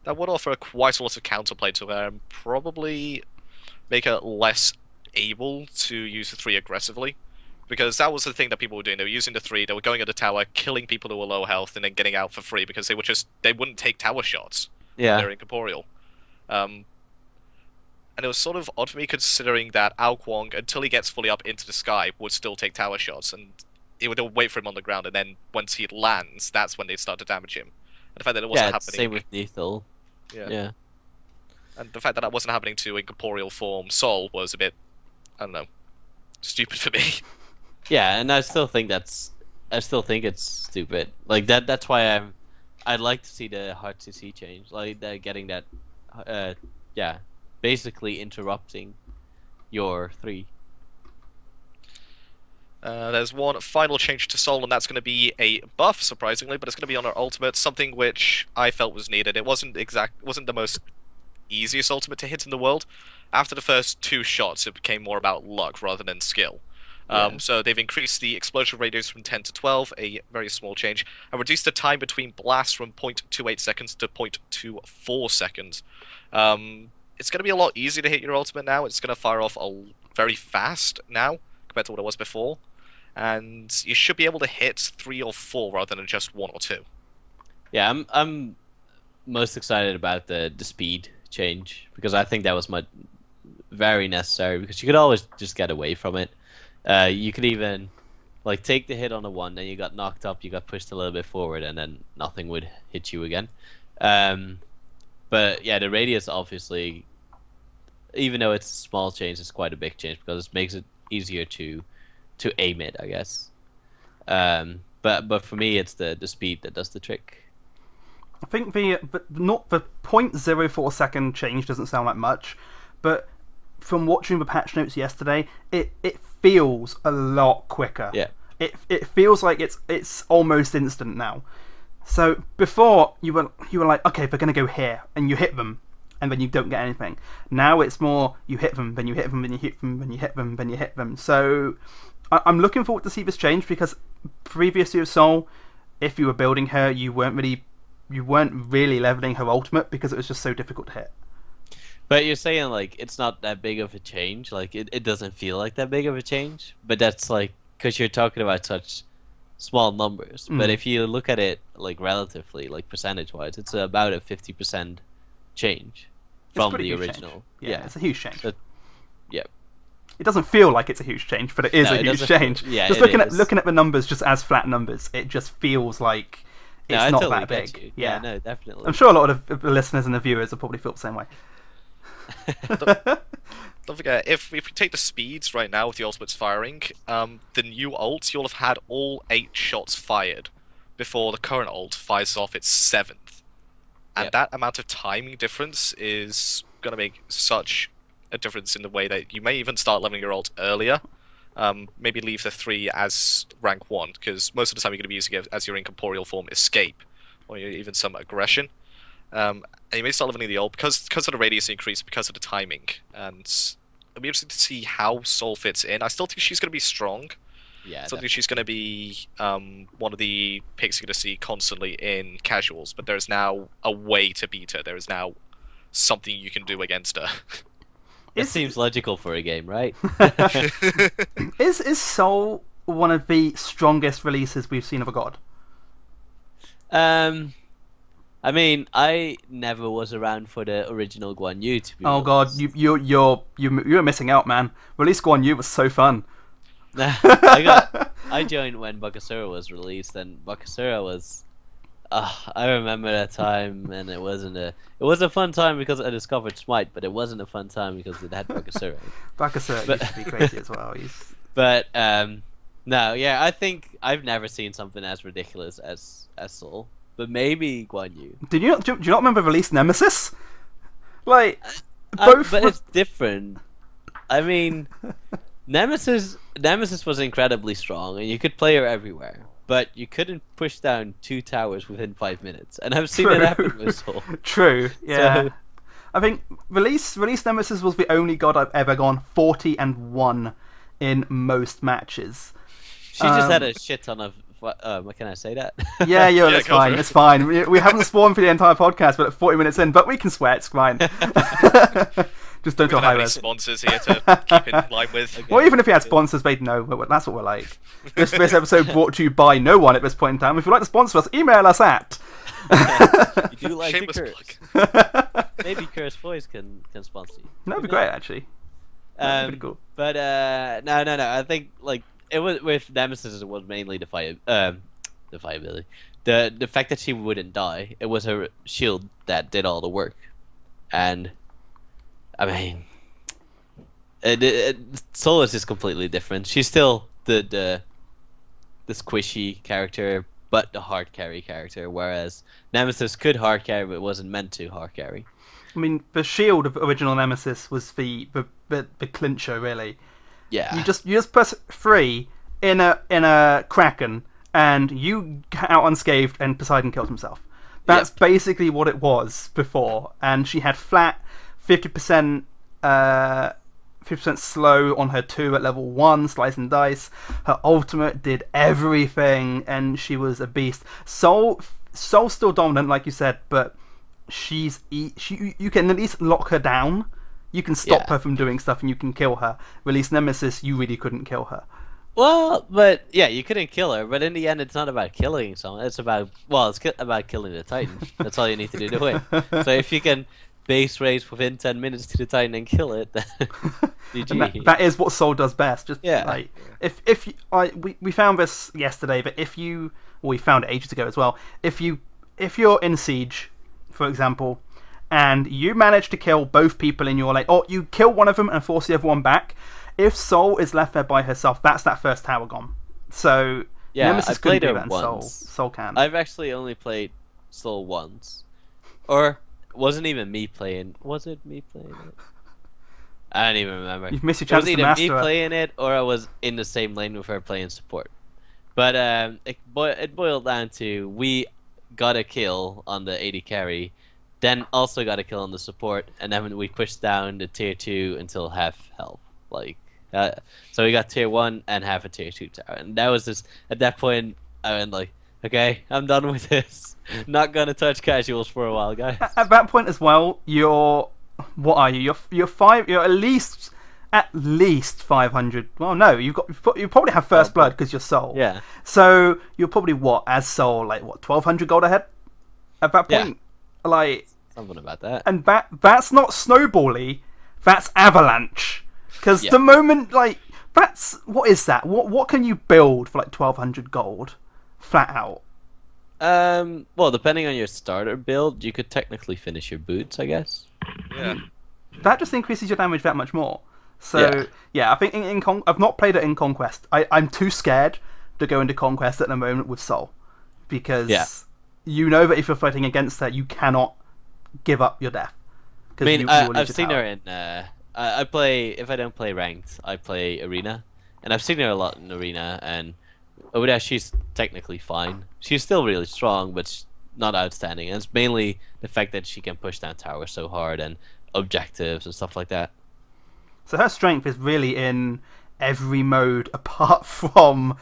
That would offer quite a lot of counterplay to her, and probably make her less able to use the 3 aggressively. Because that was the thing that people were doing. They were using the 3, they were going at the tower, killing people who were low health, and then getting out for free because they wouldn't take tower shots. Yeah. They're incorporeal. And it was sort of odd for me considering that Ao Kuang, until he gets fully up into the sky, would still take tower shots, and it would wait for him on the ground, and then once he lands, that's when they'd start to damage him. And the fact that it wasn't happening. Same with Lethal. Yeah. And the fact that wasn't happening to incorporeal form Sol was a bit, I don't know, stupid for me. Yeah, and I still think it's stupid. Like that's why I'd like to see the hard CC change, like getting that basically interrupting your 3. There's one final change to Sol, and that's going to be a buff, surprisingly, but it's going to be on her ultimate, something which I felt was needed. It wasn't the most easiest ultimate to hit in the world. After the first 2 shots, it became more about luck rather than skill. So they've increased the explosion radius from 10 to 12, a very small change, and reduced the time between blasts from 0.28 seconds to 0.24 seconds. It's going to be a lot easier to hit your ultimate now. It's going to fire off very fast now compared to what it was before. And you should be able to hit 3 or 4 rather than just 1 or 2. Yeah, I'm most excited about the speed change because I think that was very necessary because you could always just get away from it. You could even like take the hit on the 1, then you got knocked up, you got pushed a little bit forward, and then nothing would hit you again. But yeah, the radius obviously, even though it's a small change, it's quite a big change because it makes it easier to aim it, I guess. But for me, it's the speed that does the trick. I think the 0.04 second change doesn't sound like much, but from watching the patch notes yesterday, it feels a lot quicker. Yeah. It feels like it's almost instant now. So before you were like, okay, they're gonna go here, and you hit them, and then you don't get anything. Now it's more you hit them, then you hit them, then you hit them, then you hit them, then you hit them. So I'm looking forward to see this change, because previous to Soul, if you were building her, you weren't really leveling her ultimate because it was just so difficult to hit. But you're saying like it's not that big of a change, like it doesn't feel like that big of a change, but that's like because you're talking about such small numbers. But if you look at it like relatively, like percentage-wise, it's about a 50% change from the original. Yeah, it's a huge change. Yeah. It doesn't feel like it's a huge change, but it is a huge change. Yeah, just looking at the numbers just as flat numbers, it just feels like it's not that big. Yeah, no, definitely. I'm sure a lot of the listeners and the viewers will probably feel the same way. Don't forget, if we take the speeds right now with the ultimates firing, the new ult, you'll have had all 8 shots fired before the current ult fires off its 7th. And that amount of timing difference is going to make such a difference in the way that you may even start leveling your ult earlier. Maybe leave the 3 as rank 1, because most of the time you're going to be using it as your incorporeal form escape, or even some aggression. And you may start leveling the ult because of the radius increase, because of the timing. And it'll be interesting to see how Soul fits in. I still think she's going to be strong. Yeah, I still think she's going to be one of the picks you're going to see constantly in casuals, but there's now a way to beat her. There is now something you can do against her. It seems logical for a game, right? Is Soul one of the strongest releases we've seen of a god? I mean, I never was around for the original Guan Yu, to be honest. God, you're missing out, man. Release Guan Yu was so fun. I joined when Bakasura was released, and Bakasura was. I remember that time, and it was a fun time because I discovered Smite, but it wasn't a fun time because it had Bakasura. Bakasura used to be crazy as well. But no, yeah, I think I've never seen something as ridiculous as Soul. But maybe Guan Yu. Do you not remember release Nemesis? Like both. But it's different. I mean, Nemesis was incredibly strong, and you could play her everywhere. But you couldn't push down 2 towers within 5 minutes, and I've seen it happen with Soul. True. Yeah. So, I think release Nemesis was the only god I've ever gone 40-1 in most matches. She just had a shit ton of. Can I say that? Yeah, that's fine. It's fine. We haven't sworn for the entire podcast, but at 40 minutes in, but we can swear. It's fine. Just don't tell Hi-Rez. Sponsors here to keep in line with. Okay. Well, even if we had sponsors, they'd know. That's what we're like. This episode brought to you by no one at this point in time. If you'd like to sponsor us, email us at. You do like Shameless to curse. Maybe Curse Boys can sponsor you. That'd be great, actually. That'd be pretty cool. But no. I think like it was with Nemesis. It was mainly the viability. The fact that she wouldn't die. It was her shield that did all the work, and I mean, Solas is completely different. She's still the squishy character, but the hard carry character, whereas Nemesis could hard carry, but wasn't meant to hard carry. I mean, the shield of original Nemesis was the clincher, really. Yeah. You just press 3 in a Kraken, and you get out unscathed, and Poseidon kills himself. That's basically what it was before, and she had flat 50% slow on her 2 at level 1, slice and dice. Her ultimate did everything, and she was a beast. Soul's still dominant, like you said, but you can at least lock her down. You can stop her from doing stuff, and you can kill her. Release Nemesis, you really couldn't kill her. Well, but yeah, you couldn't kill her. But in the end, it's not about killing someone. It's about killing the Titan. That's all you need to do to win. So if you can base race within 10 minutes to the Titan and kill it, then GG. That is what Soul does best. Just yeah. Like we found this yesterday, but we found it ages ago as well. If you're in Siege, for example, and you manage to kill both people in your lane, or you kill one of them and force the other one back, if Sol is left there by herself, that's that first tower gone. So Yeah, Nemesis I played couldn't her do that, and once. Sol can. I've actually only played Soul once. Or, it wasn't even me playing. Was it me playing it? I don't even remember. You've missed your It chance was to either master me it. playing it, or I was in the same lane with her playing support. But it boiled down to, we got a kill on the AD carry, then also got a kill on the support, and then we pushed down the tier 2 until half health. So we got tier 1 and half a tier 2 tower. And that was just, at that point, I went like, okay, I'm done with this. Not gonna touch casuals for a while, guys. At that point as well, what are you? You're at least 500. Well, no, you probably have first blood because you're Soul. Yeah. So you're probably as Soul, 1,200 gold ahead at that point. Yeah. Something about that. And that's not snowbally, that's avalanche. Because Yeah. the moment what is that? What can you build for 1,200 gold, flat out? Well, depending on your starter build, you could technically finish your boots, I guess. Yeah. That just increases your damage that much more. So yeah, I think I've not played it in Conquest. I'm too scared to go into Conquest at the moment with Soul, because you know that if you're fighting against her, you cannot give up your death. I mean, I've seen her in. I play, if I don't play ranked, I play arena, and I've seen her a lot in arena. And over there, she's technically fine. She's still really strong, but not outstanding. And it's mainly the fact that she can push down towers so hard and objectives and stuff like that. So her strength is really in every mode apart from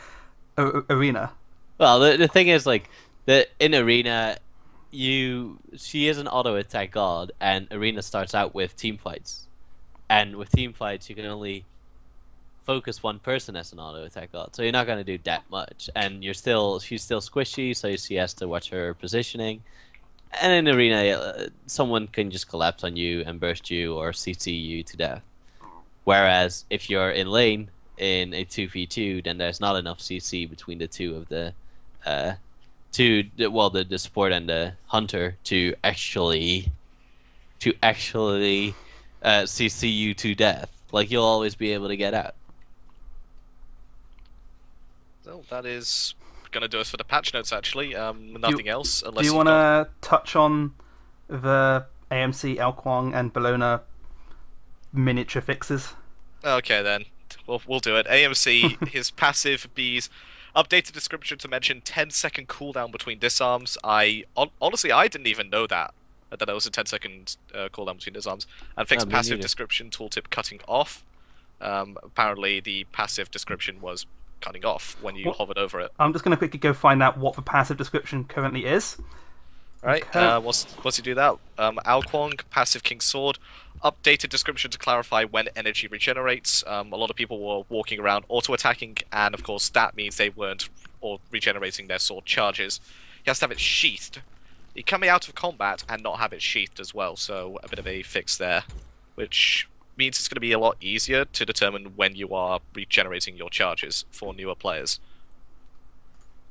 arena. Well, the thing is, in arena, she is an auto attack god, and arena starts out with team fights, and with team fights you can only focus one person as an auto attack god, so you're not going to do that much, and she's still squishy, so she has to watch her positioning. And in arena, someone can just collapse on you and burst you or CC you to death. Whereas if you're in lane in a 2v2, then there's not enough CC between the two of the the support and the hunter to actually CC you to death. You'll always be able to get out. So that is going to do us for the patch notes, actually. Nothing else. Unless do you want to touch on the AMC, Elkwang, and Bologna miniature fixes? Okay, then. We'll do it. AMC, his passive B's updated description to mention 10-second cooldown between disarms. Honestly, I didn't even know that there was a 10-second cooldown between disarms. And fixed passive description tooltip cutting off. Apparently, the passive description was cutting off when you hovered over it. I'm just going to quickly go find out what the passive description currently is. Right, once you do that, Alquang, passive King Sword, updated description to clarify when energy regenerates. A lot of people were walking around auto-attacking, and of course that means they weren't regenerating their sword charges. He has to have it sheathed. He can be out of combat and not have it sheathed as well, so a bit of a fix there, which means it's going to be a lot easier to determine when you are regenerating your charges for newer players.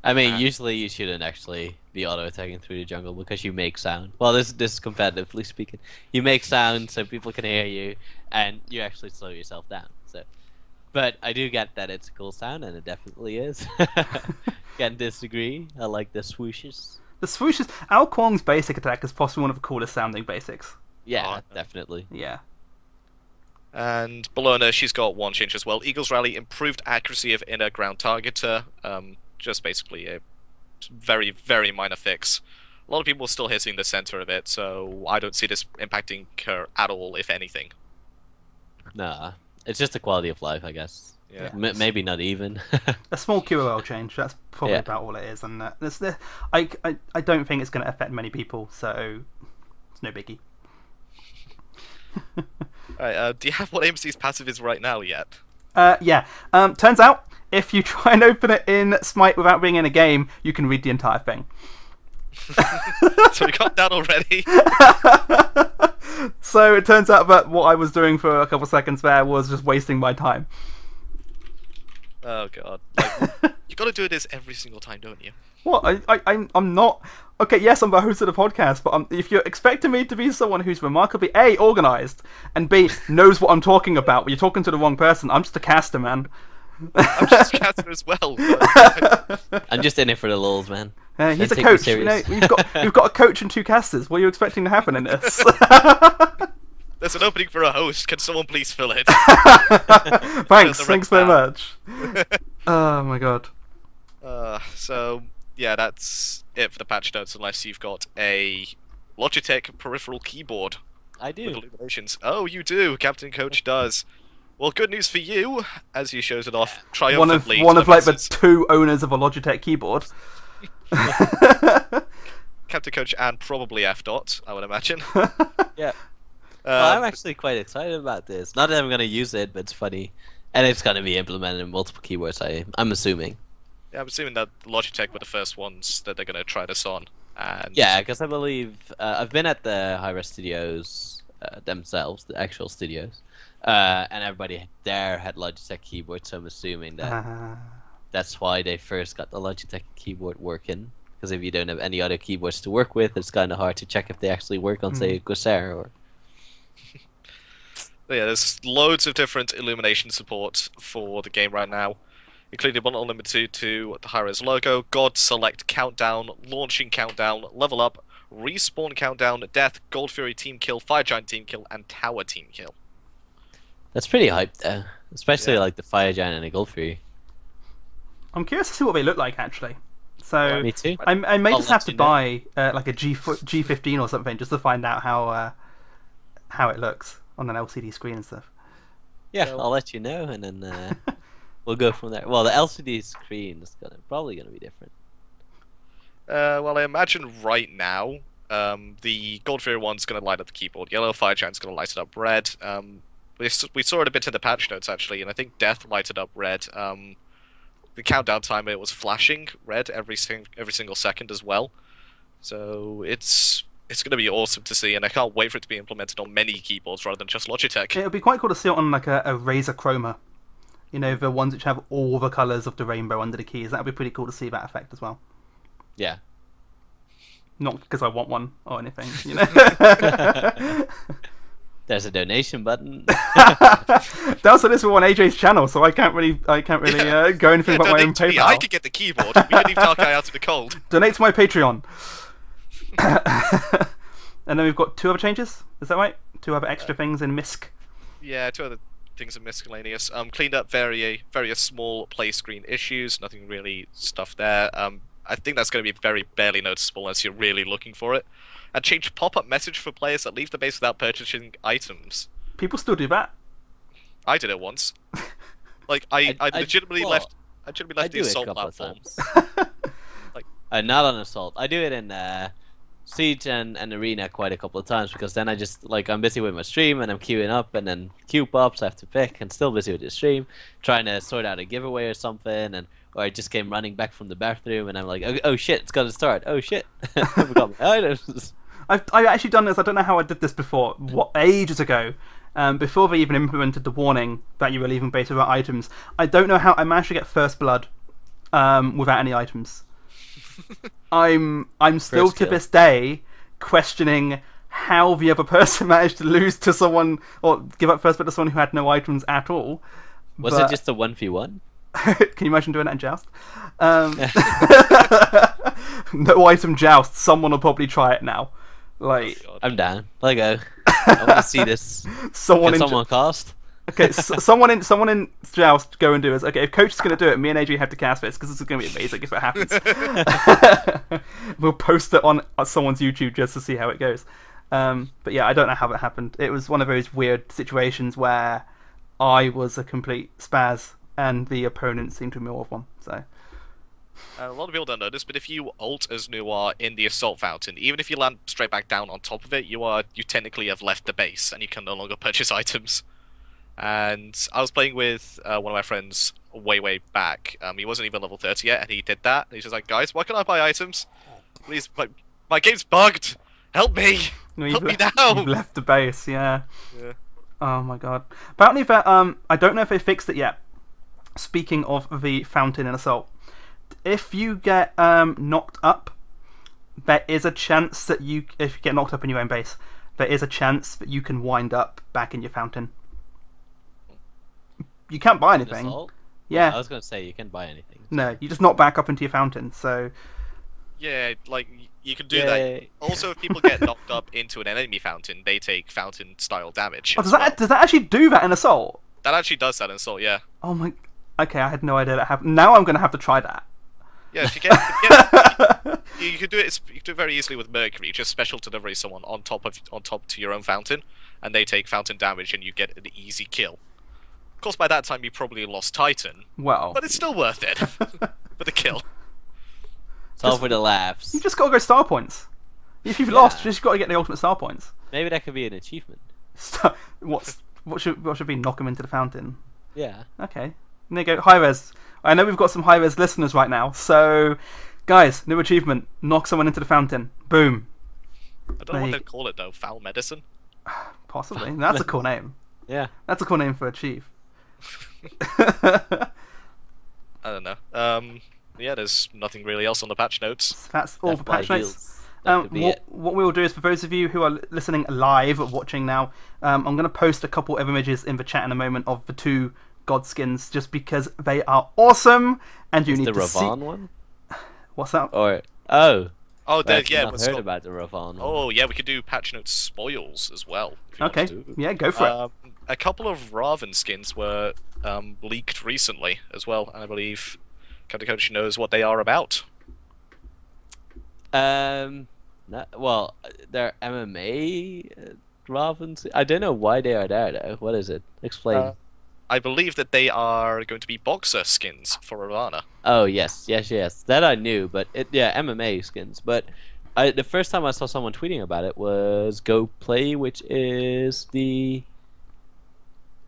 I mean, usually you shouldn't actually be auto-attacking through the jungle because you make sound. Well, this is competitively speaking. You make sound so people can hear you, and you actually slow yourself down. So, but I do get that it's a cool sound, and it definitely is. Can't disagree. I like the swooshes. The swooshes. Alquang's basic attack is possibly one of the coolest sounding basics. Yeah, definitely. Yeah. And Bologna, she's got one change as well. Eagle's Rally, improved accuracy of inner ground targeter. Just basically a very, very minor fix. A lot of people are still hitting the center of it, so I don't see this impacting her at all, if anything. Nah, it's just a quality of life, I guess. Yeah. Maybe not even. A small QOL change, that's probably about all it is. And I don't think it's going to affect many people, so it's no biggie. Alright, do you have what AMC's passive is right now yet? Yeah. Turns out, if you try and open it in Smite without being in a game, you can read the entire thing. So we got that already. So it turns out that what I was doing for a couple seconds there was just wasting my time. Oh god. You gotta do this every single time, don't you? What? I'm not. Okay, yes, I'm the host of the podcast, but if you're expecting me to be someone who's remarkably A, organised, and B, knows what I'm talking about, well, you're talking to the wrong person. I'm just a caster, man. I'm just a caster as well. I'm just in it for the lulz, man. He's Don't a take me coach. serious. We've got a coach and 2 casters. What are you expecting to happen in this? There's an opening for a host. Can someone please fill it? Thanks very much. Oh my god. So yeah, that's it for the patch notes. Unless you've got a Logitech peripheral keyboard I with do. illuminations. Oh, you do. CaptCoach does. Well, good news for you, as he shows it off triumphantly. One of like the masses. 2 owners of a Logitech keyboard. CaptCoach and probably F. I would imagine. Yeah. Well, I'm actually quite excited about this. Not that I'm going to use it, but it's funny. And it's going to be implemented in multiple keyboards, I'm assuming. Yeah, I'm assuming that Logitech were the first ones that they're going to try this on. And Yeah, because I believe... I've been at the Hi-Rez studios themselves, the actual studios. And everybody there had Logitech keyboards, so I'm assuming that that's why they first got the Logitech keyboard working. Because if you don't have any other keyboards to work with, it's kind of hard to check if they actually work on, say, a Corsair or... Yeah, there's loads of different illumination support for the game right now, including one unlimited to the Hi-Rez logo, God Select Countdown, Launching Countdown, Level Up, Respawn Countdown, Death, Gold Fury Team Kill, Fire Giant Team Kill, and Tower Team Kill. That's pretty hyped, though. Especially Yeah. like the Fire Giant and the Gold Fury. I'm curious to see what they look like actually. So Me too. I may I'll just let have to you know. buy like a G15 or something just to find out how it looks on an LCD screen and stuff. Yeah, I'll let you know, and then we'll go from there. Well, the LCD screen is probably gonna be different. Well, I imagine right now, the Gold Fury one's going to light up the keyboard, Yellow Fire Giant's going to light it up red. We saw it a bit in the patch notes actually, and I think Death lighted up red. The countdown timer, it was flashing red every single second as well. So it's going to be awesome to see, and I can't wait for it to be implemented on many keyboards rather than just Logitech. It would be quite cool to see it on like a Razer Chroma. You know, the ones which have all the colours of the rainbow under the keys. That would be pretty cool to see that effect as well. Yeah. Not because I want one or anything, you know. There's a donation button. That's what this was on AJ's channel, so I can't really go anything about my own donate to me, PayPal. I could get the keyboard. We can leave Darkkai out in the cold. Donate to my Patreon. And then we've got 2 other changes. Is that right? 2 other extra things in MISC. Yeah, 2 other things are miscellaneous. Cleaned up various small play screen issues. Nothing really stuff there. I think that's going to be very barely noticeable unless you're really looking for it. And changed pop-up message for players that leave the base without purchasing items. People still do that. I did it once. Like I legitimately left. I legitimately left the do it a assault couple of platform. times. Not on Assault. I do it in Siege and Arena quite a couple of times, because then I just, like, I'm busy with my stream and I'm queuing up, and then queue pops, I have to pick, and still busy with the stream, trying to sort out a giveaway or something, or I just came running back from the bathroom and I'm like, oh shit, it's gonna start. Oh shit. I forgot my items. I've actually done this. I don't know how I did this before. Ages ago, before they even implemented the warning that you were leaving base without items. I don't know how I managed to get first blood without any items. I'm still First to kill. this day questioning how the other person managed to lose to someone or give up first blood to someone who had no items at all. Was But- it just a 1v1? Can you imagine doing that in Joust? No item Joust. Someone will probably try it now. Like God. I'm down. Let go. I want to see this. someone Can in someone cast? okay, someone in Joust go and do this. Okay, if Coach is going to do it, me and AJ have to cast this because this is going to be amazing if it happens. We'll post it on someone's YouTube just to see how it goes. But yeah, I don't know how it happened. It was one of those weird situations where I was a complete spaz and the opponent seemed to be more of one. So A lot of people don't know this, but if you ult as Noir in the assault fountain, even if you land straight back down on top of it, you technically have left the base and you can no longer purchase items. And I was playing with one of my friends way back. He wasn't even level 30 yet, and he did that. And he's just like, guys, why can't I buy items? Please, my game's bugged. Help me. Help me now. You've left the base, yeah. Yeah. Oh my god. Apparently that I don't know if they fixed it yet. Speaking of the fountain in Assault, if you get knocked up, there is a chance that if you get knocked up in your own base, there is a chance that you can wind up back in your fountain. You can't buy anything. Yeah. I was going to say you can buy anything. No, you just knock back up into your fountain. So. Yeah, like you can do that. Also, if people get knocked up into an enemy fountain, they take fountain-style damage. Oh, does that actually do that in Assault? That actually does that in Assault, yeah. Oh my. Okay, I had no idea that happened. Now I'm going to have to try that. Yeah, if you could do it. You can do it very easily with Mercury. Just special delivery someone on top to your own fountain, and they take fountain damage, and you get an easy kill. Of course, by that time you probably lost Titan. Well, but it's still worth it for the kill. It's all for the laughs. You just got to go star points. If you've lost, you just got to get the ultimate star points. Maybe that could be an achievement. What should be knock him into the fountain? Yeah. Okay. There you go. Hi-Rez. I know we've got some Hi-Rez listeners right now, so guys, new achievement: knock someone into the fountain. Boom. I don't know what they'd call it though. Foul medicine. Possibly. That's a cool name. Yeah. That's a cool name for a chief. I don't know. Yeah, there's nothing really else on the patch notes. That's all for patch notes. What we will do is, for those of you who are listening live, watching now, I'm going to post a couple of images in the chat in a moment of the 2 god skins, just because they are awesome, and you need to see. The Ravon one? What's that? Yeah. I've heard about the Ravon one. Oh yeah, we could do patch notes spoils as well. Okay. Yeah, go for it. A couple of Raven skins were leaked recently as well, and I believe CaptCoach knows what they are about. Well, they're MMA Ravens. I don't know why they are there though. What is it? Explain. I believe that they are going to be boxer skins for Ravana. Oh yes. That I knew, but MMA skins. But the first time I saw someone tweeting about it was Go Play, which is the.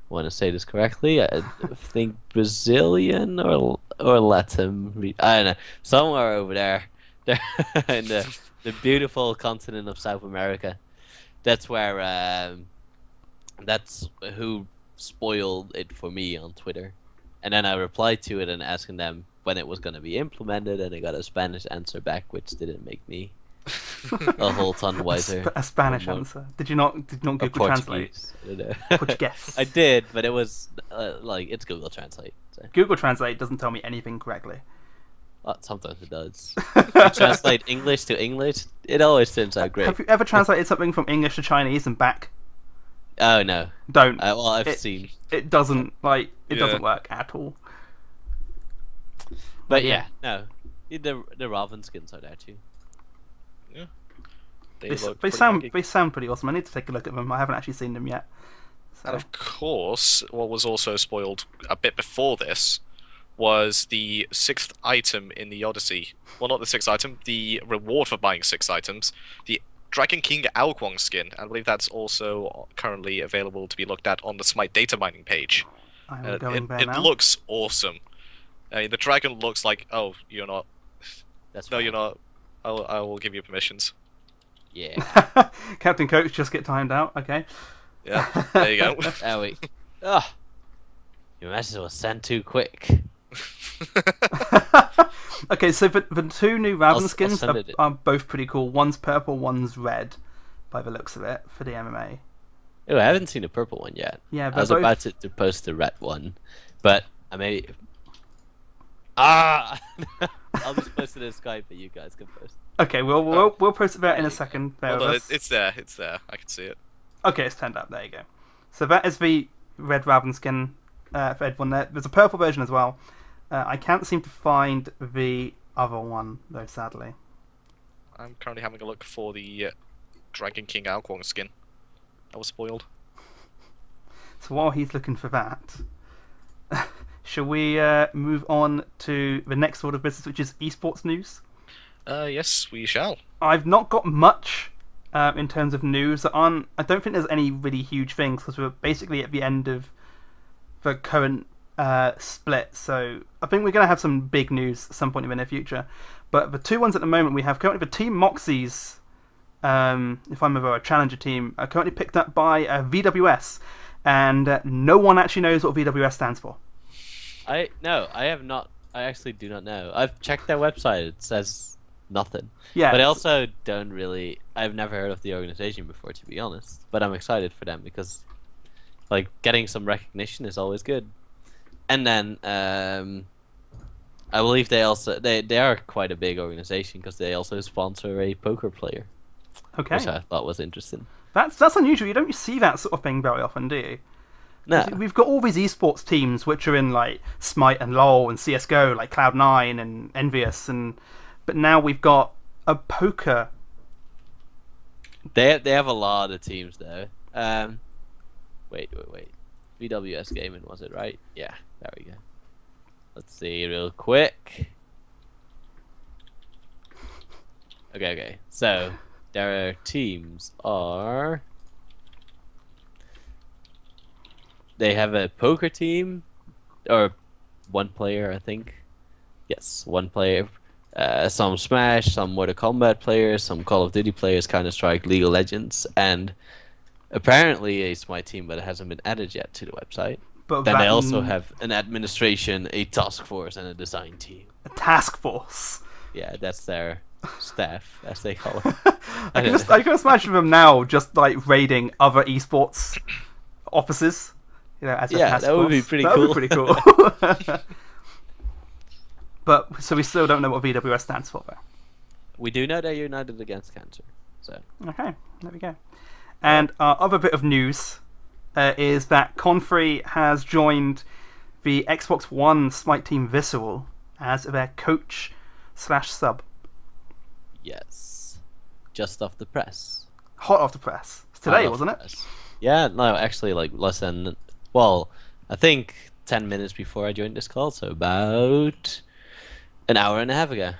I want to say this correctly. I think Brazilian or Latin. I don't know. Somewhere over there, in the beautiful continent of South America. That's where. That's who spoiled it for me on Twitter, and then I replied to it and asking them when it was going to be implemented, and I got a Spanish answer back, which didn't make me a whole ton wiser. A Spanish answer? Did you not Google Translate? Portuguese. I did, but it was it's Google Translate. So. Google Translate doesn't tell me anything correctly. Well, sometimes it does. You translate English to English, it always turns out great. Have you ever translated something from English to Chinese and back? Oh no! Don't. I've seen. It doesn't doesn't work at all. But yeah, no, the Raven skins are there too. Yeah, they sound pretty awesome. I need to take a look at them. I haven't actually seen them yet. So. And of course, what was also spoiled a bit before this was the 6th item in the Odyssey. Well, not the 6th item. The reward for buying 6 items. The Dragon King Alquang skin. I believe that's also currently available to be looked at on the Smite data mining page. It looks awesome. I mean, the dragon looks like, oh, you're not. You're not. I will give you permissions. Yeah. CaptCoach just get timed out. Okay. Yeah. There you go. Oh wait. Your message was sent too quick. Okay, so the 2 new Raven skins are both pretty cool. One's purple, one's red, by the looks of it, for the MMA. Oh, I haven't seen the purple one yet. Yeah, I was about to post the red one, but I may. I'll just post it in Skype, but you guys can post. Okay, we'll post it there in a second. It's there. I can see it. Okay, it's turned up. There you go. So that is the red Raven skin for everyone there. There's a purple version as well. I can't seem to find the other one, though, sadly. I'm currently having a look for the Dragon King Alquang skin. That was spoiled. So while he's looking for that, shall we move on to the next order of business, which is esports news? Yes, we shall. I've not got much in terms of news. I don't think there's any really huge things, because we're basically at the end of the current split, so I think we're going to have some big news at some point in the near future. But the 2 ones at the moment we have currently, the Team Moxies, if I remember, a challenger team, are currently picked up by VWS, and no one actually knows what VWS stands for. I have not. I actually do not know. I've checked their website. It says nothing. Yeah, But I also don't really. I've never heard of the organization before, to be honest. But I'm excited for them because, like, getting some recognition is always good. And then I believe they are quite a big organization because they also sponsor a poker player, okay. which I thought was interesting. That's unusual. You don't see that sort of thing very often, do you? No. We've got all these esports teams which are in like Smite and LoL and CS:GO, like Cloud9 and Envious, but now we've got a poker. They have a lot of teams though. Wait. VWS Gaming, was it right? Yeah, there we go. Let's see real quick. Okay. So their teams are. They have a poker team, or one player, I think. Yes, one player. Some Smash, some Mortal Kombat players, some Call of Duty players, Counter-Strike, League of Legends, and apparently a Smite team, but it hasn't been added yet to the website. But then they also have an administration, a task force, and a design team. A task force. Yeah, that's their staff, as they call it. I can just imagine them now just like raiding other esports offices. As a task that would force. be pretty That cool. would be pretty cool. But so we still don't know what VWS stands for, though. We do know they're United Against Cancer. So Okay, there we go. And our other bit of news is that Confrey has joined the Xbox One Smite team Visceral as their coach/sub. yes, just off the press. Hot off the press. It's today, Hot off wasn't the it? press. Yeah, no, actually, like less than. Well, I think 10 minutes before I joined this call, so about an hour and a half ago.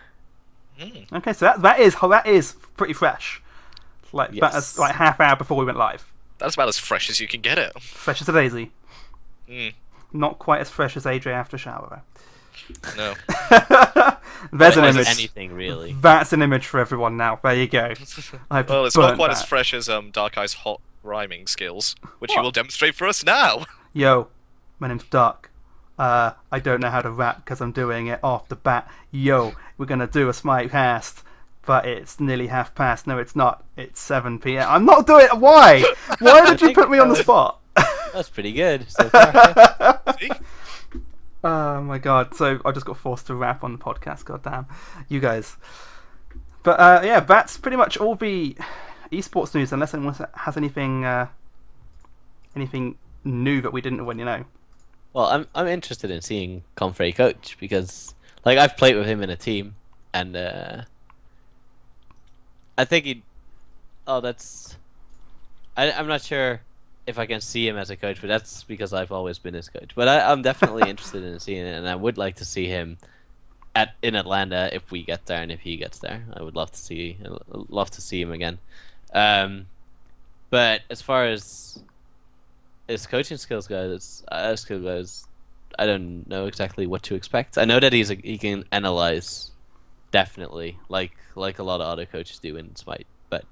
Okay, so that is pretty fresh. Like Yes. that's like half hour before we went live. That's about as fresh as you can get it. Fresh as a daisy. Mm, Not quite as fresh as AJ after shower. no. There's an Or image. anything really. That's an image for everyone now. There you go. I've Well, it's not burnt quite that. as fresh as Darkkai's hot rhyming skills, which he will demonstrate for us now. Yo, my name's Dark. I don't know how to rap because I'm doing it off the bat. Yo, we're gonna do a Smite cast, but it's nearly half past. No, it's not. It's 7 p.m. I'm not doing it. Why? Why did you put me on the spot? That's pretty good so far. See? Oh my god! So I just got forced to rap on the podcast. God damn, you guys. But yeah, that's pretty much all the esports news. Unless anyone has anything new that we didn't already know. Well, I'm interested in seeing Confrey coach because, like, I've played with him in a team, and I think he'd. Oh, that's. I'm not sure if I can see him as a coach, but that's because I've always been his coach. But I'm definitely interested in seeing it, and I would like to see him in Atlanta if we get there and if he gets there. I would love to see him again. But as far as his coaching skills goes, I don't know exactly what to expect. I know that he can analyze, definitely, like a lot of other coaches do in Smite. But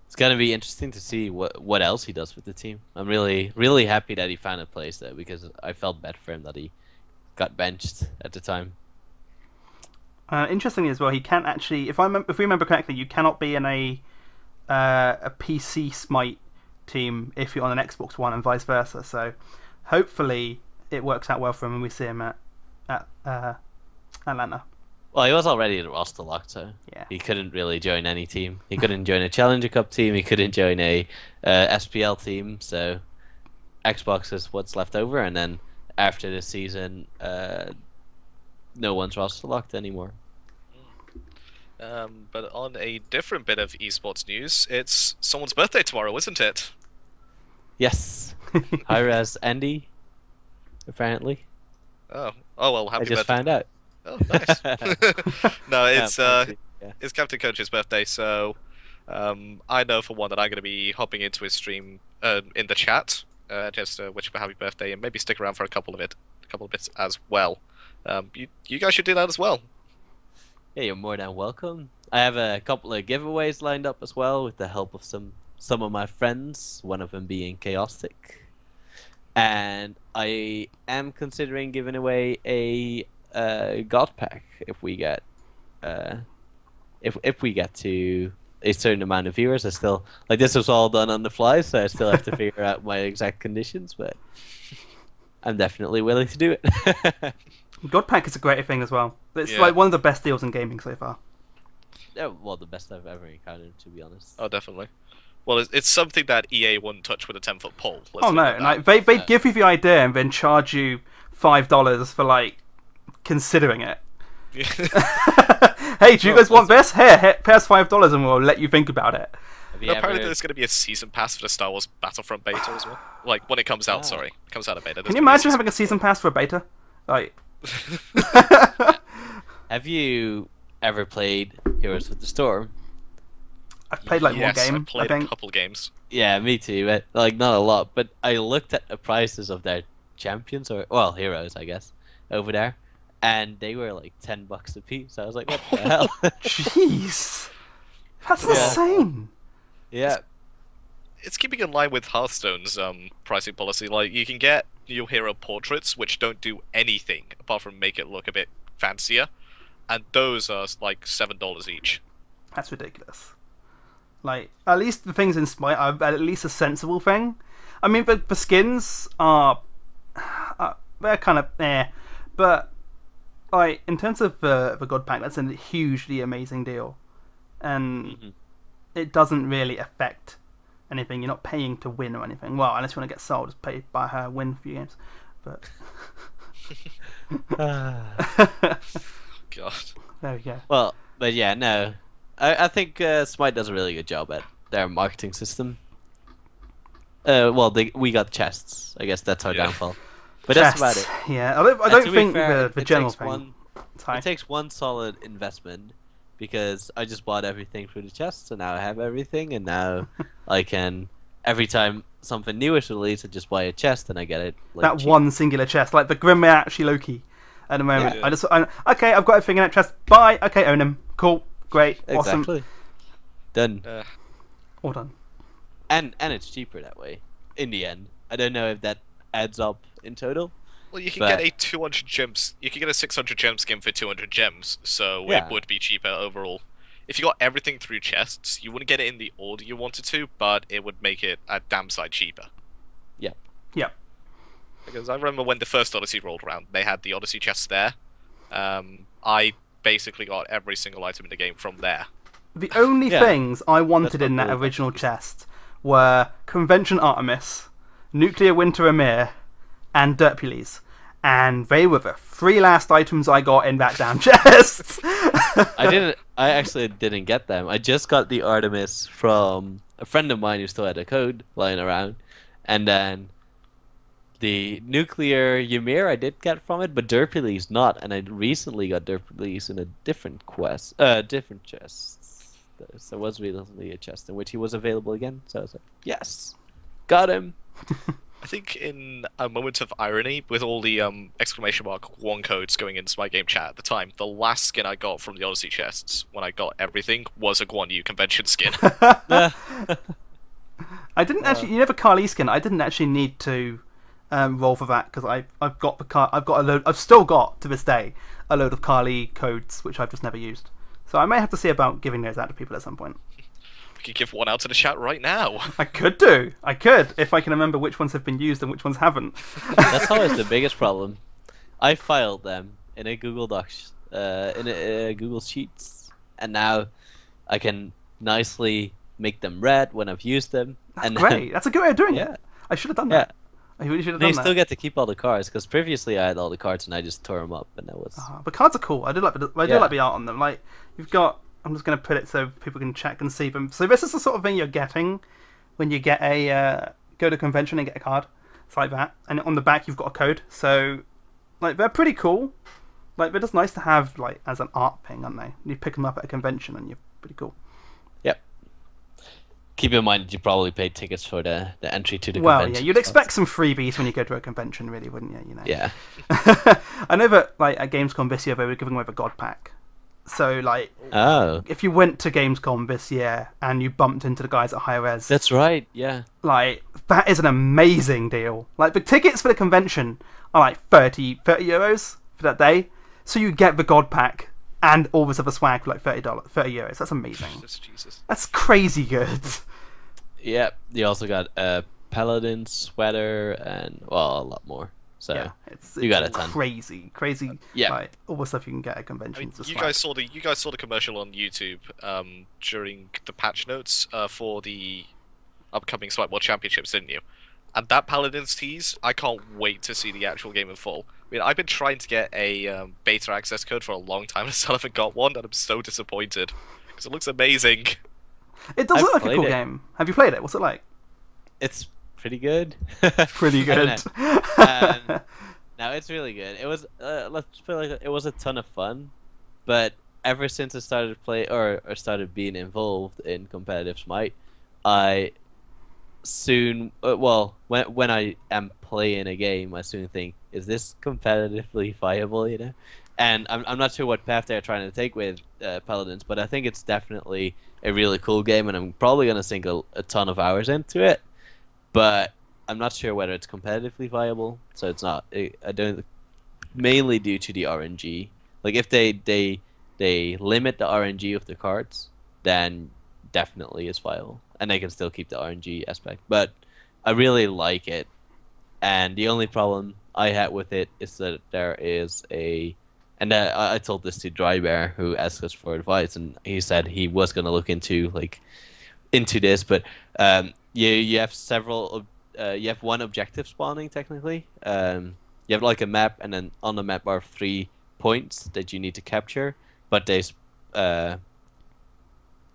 it's gonna be interesting to see what else he does with the team. I'm really happy that he found a place there because I felt bad for him that he got benched at the time. Interestingly as well, he can't actually. If we remember correctly, you cannot be in a PC Smite team if you're on an Xbox One and vice versa. So hopefully it works out well for him when we see him at Atlanta. Well, he was already roster locked, so Yeah. he couldn't really join any team. He couldn't join a Challenger Cup team. He couldn't join a SPL team. So Xbox is what's left over, and then after this season, no one's roster locked anymore. But on a different bit of esports news, it's someone's birthday tomorrow, isn't it? Yes, Hi-Rez Andy, apparently. Oh well, happy I just birthday. found out. Oh, nice. No, it's Yeah. it's CaptCoach's birthday, so I know for one that I'm going to be hopping into his stream in the chat, just wish him a happy birthday and maybe stick around for a couple of bits as well. You guys should do that as well. Yeah, you're more than welcome. I have a couple of giveaways lined up as well with the help of some of my friends, one of them being Chaotic. and I am considering giving away a God pack if we get if we get to a certain amount of viewers. I still this was all done on the fly, so I still have to figure out my exact conditions, but I'm definitely willing to do it. God pack is a great thing as well. It's Yeah. one of the best deals in gaming so far. Yeah, well, the best I've ever encountered, to be honest. Oh, definitely. Well, it's something that EA wouldn't touch with a 10-foot pole. Let's Oh leave no, it at that. they give you the idea and then charge you $5 for considering it. Hey, do you guys want this? Here, pay us $5 and we'll let you think about it. Have you No, apparently ever... there's going to be a season pass for the Star Wars Battlefront beta as well. When it comes out, Ah. sorry. It comes out of beta. Can you imagine having a season pass for a beta? Have you ever played Heroes of the Storm? I've played one Yes, game, I played think. a couple games. Yeah, me too. But, not a lot. But I looked at the prices of their champions, heroes, I guess, over there, and they were $10 a piece. I was like, what the hell? Jeez, that's Yeah. insane. Yeah. It's keeping in line with Hearthstone's pricing policy. You can get your hero portraits, which don't do anything apart from make it look a bit fancier, and those are $7 each. That's ridiculous. At least the things in Smite are at least a sensible thing. I mean, the skins are they're kind of but in terms of the God pack, that's a hugely amazing deal, and it doesn't really affect anything. You're not paying to win or anything. Well, unless you want to get sold, just pay buy her win a few games. But God. there we go. Well, but yeah, no. I think Smite does a really good job at their marketing system. We got chests. I guess that's our Yeah. downfall. But that's about it. Yeah, I don't And to be think fair, the it general takes thing. It takes one solid investment because I just bought everything through the chests, and now I have everything, and now I can every time something new is released, I just buy a chest and I get it. That cheap. one singular chest, like the Grim actually Loki. At the moment, Yeah. Okay, I've got everything in that chest. Bye. Okay, own him. Cool. Great. Awesome. Exactly. Done. All done. And it's cheaper that way. In the end, I don't know if that adds up in total. Well, you can But- get a 200 gems. You can get a 600 gem skin for 200 gems, so Yeah. it would be cheaper overall. If you got everything through chests, you wouldn't get it in the order you wanted to, but it would make it a damn sight cheaper. Yeah. Because I remember when the first Odyssey rolled around, they had the Odyssey chests there. I basically got every single item in the game from there. The only Yeah. things I wanted That's in not that cool. original chest were Convention Artemis, Nuclear Winter Emir, and Derpules. And they were the three last items I got in that damn chest. I actually didn't get them. I just got the Artemis from a friend of mine who still had a code lying around, and then the nuclear Ymir I did get from it, but Derpules not. And I recently got Derpules in a different quest, different chests. There was recently a chest in which he was available again. So I was like, yes, got him. I think in a moment of irony, with all the exclamation mark one codes going into my game chat at the time, the last skin I got from the Odyssey chests, when I got everything, was a Guan Yu convention skin. I didn't actually. You know the Kali skin. I didn't actually need to roll for that because I've got the car. I've got a load. I've still got to this day a load of Kali codes which I've just never used. So I may have to see about giving those out to people at some point. We could give one out to the chat right now. I could do. I could if I can remember which ones have been used and which ones haven't. That's always the biggest problem. I filed them in a Google Docs, in a Google Sheets, and now I can nicely make them red when I've used them. That's and great. That's a good way of doing Yeah. it. I should have done Yeah. that. I really should have They done still that. get to keep all the cards because previously I had all the cards and I just tore them up, and that was But cards are cool. I do like the art on them. Like you've got. I'm just going to put it so people can check and see them. So this is the sort of thing you're getting when you get a go to convention and get a card. It's like that, and on the back you've got a code. So they're pretty cool. They're just nice to have as an art thing, aren't they? You pick them up at a convention and you're pretty cool. Yep. Keep in mind you probably paid tickets for the entry to the Well, convention. yeah, you'd expect some freebies when you go to a convention, really, wouldn't you? You know. Yeah. I know that at Gamescom this year they were giving away the God pack. So, like, Oh, if you went to Gamescom this year and you bumped into the guys at Hi-Rez, that's right. Yeah. like, that is an amazing deal. Like, the tickets for the convention are like 30 euros for that day. So you get the God Pack and all this other swag for like €30. That's amazing. Jesus. That's crazy good. Yeah. You also got a Paladin sweater and well, a lot more. So Yeah, it's you got a ton. crazy, Yeah. like, all the stuff you can get at I mean, conventions. as you well. guys saw the commercial on YouTube during the patch notes for the upcoming Smite World Championships, didn't you? And that Paladins tease, I can't wait to see the actual game in full. I mean, I've been trying to get a beta access code for a long time, and I still haven't got one, and I'm so disappointed because it looks amazing. It does I've look like a played cool it. game. Have you played it? What's it like? It's pretty good. Pretty I good. don't know. No, it's really good. It was let's put it like it was a ton of fun, but ever since I started play or started being involved in competitive Smite, I soon when I am playing a game, I soon think, is this competitively viable? You know, and I'm not sure what path they're trying to take with Paladins, but I think it's definitely a really cool game, and I'm probably gonna sink a ton of hours into it, but I'm not sure whether it's competitively viable, so it's not. I don't. Mainly due to the RNG. Like if they limit the RNG of the cards, then definitely it's viable, and they can still keep the RNG aspect. But I really like it, and the only problem I had with it is that there is I told this to Dry Bear, who asked us for advice, and he said he was gonna look into this, but you have several. You have one objective spawning technically. You have like a map, and then on the map are 3 points that you need to capture. But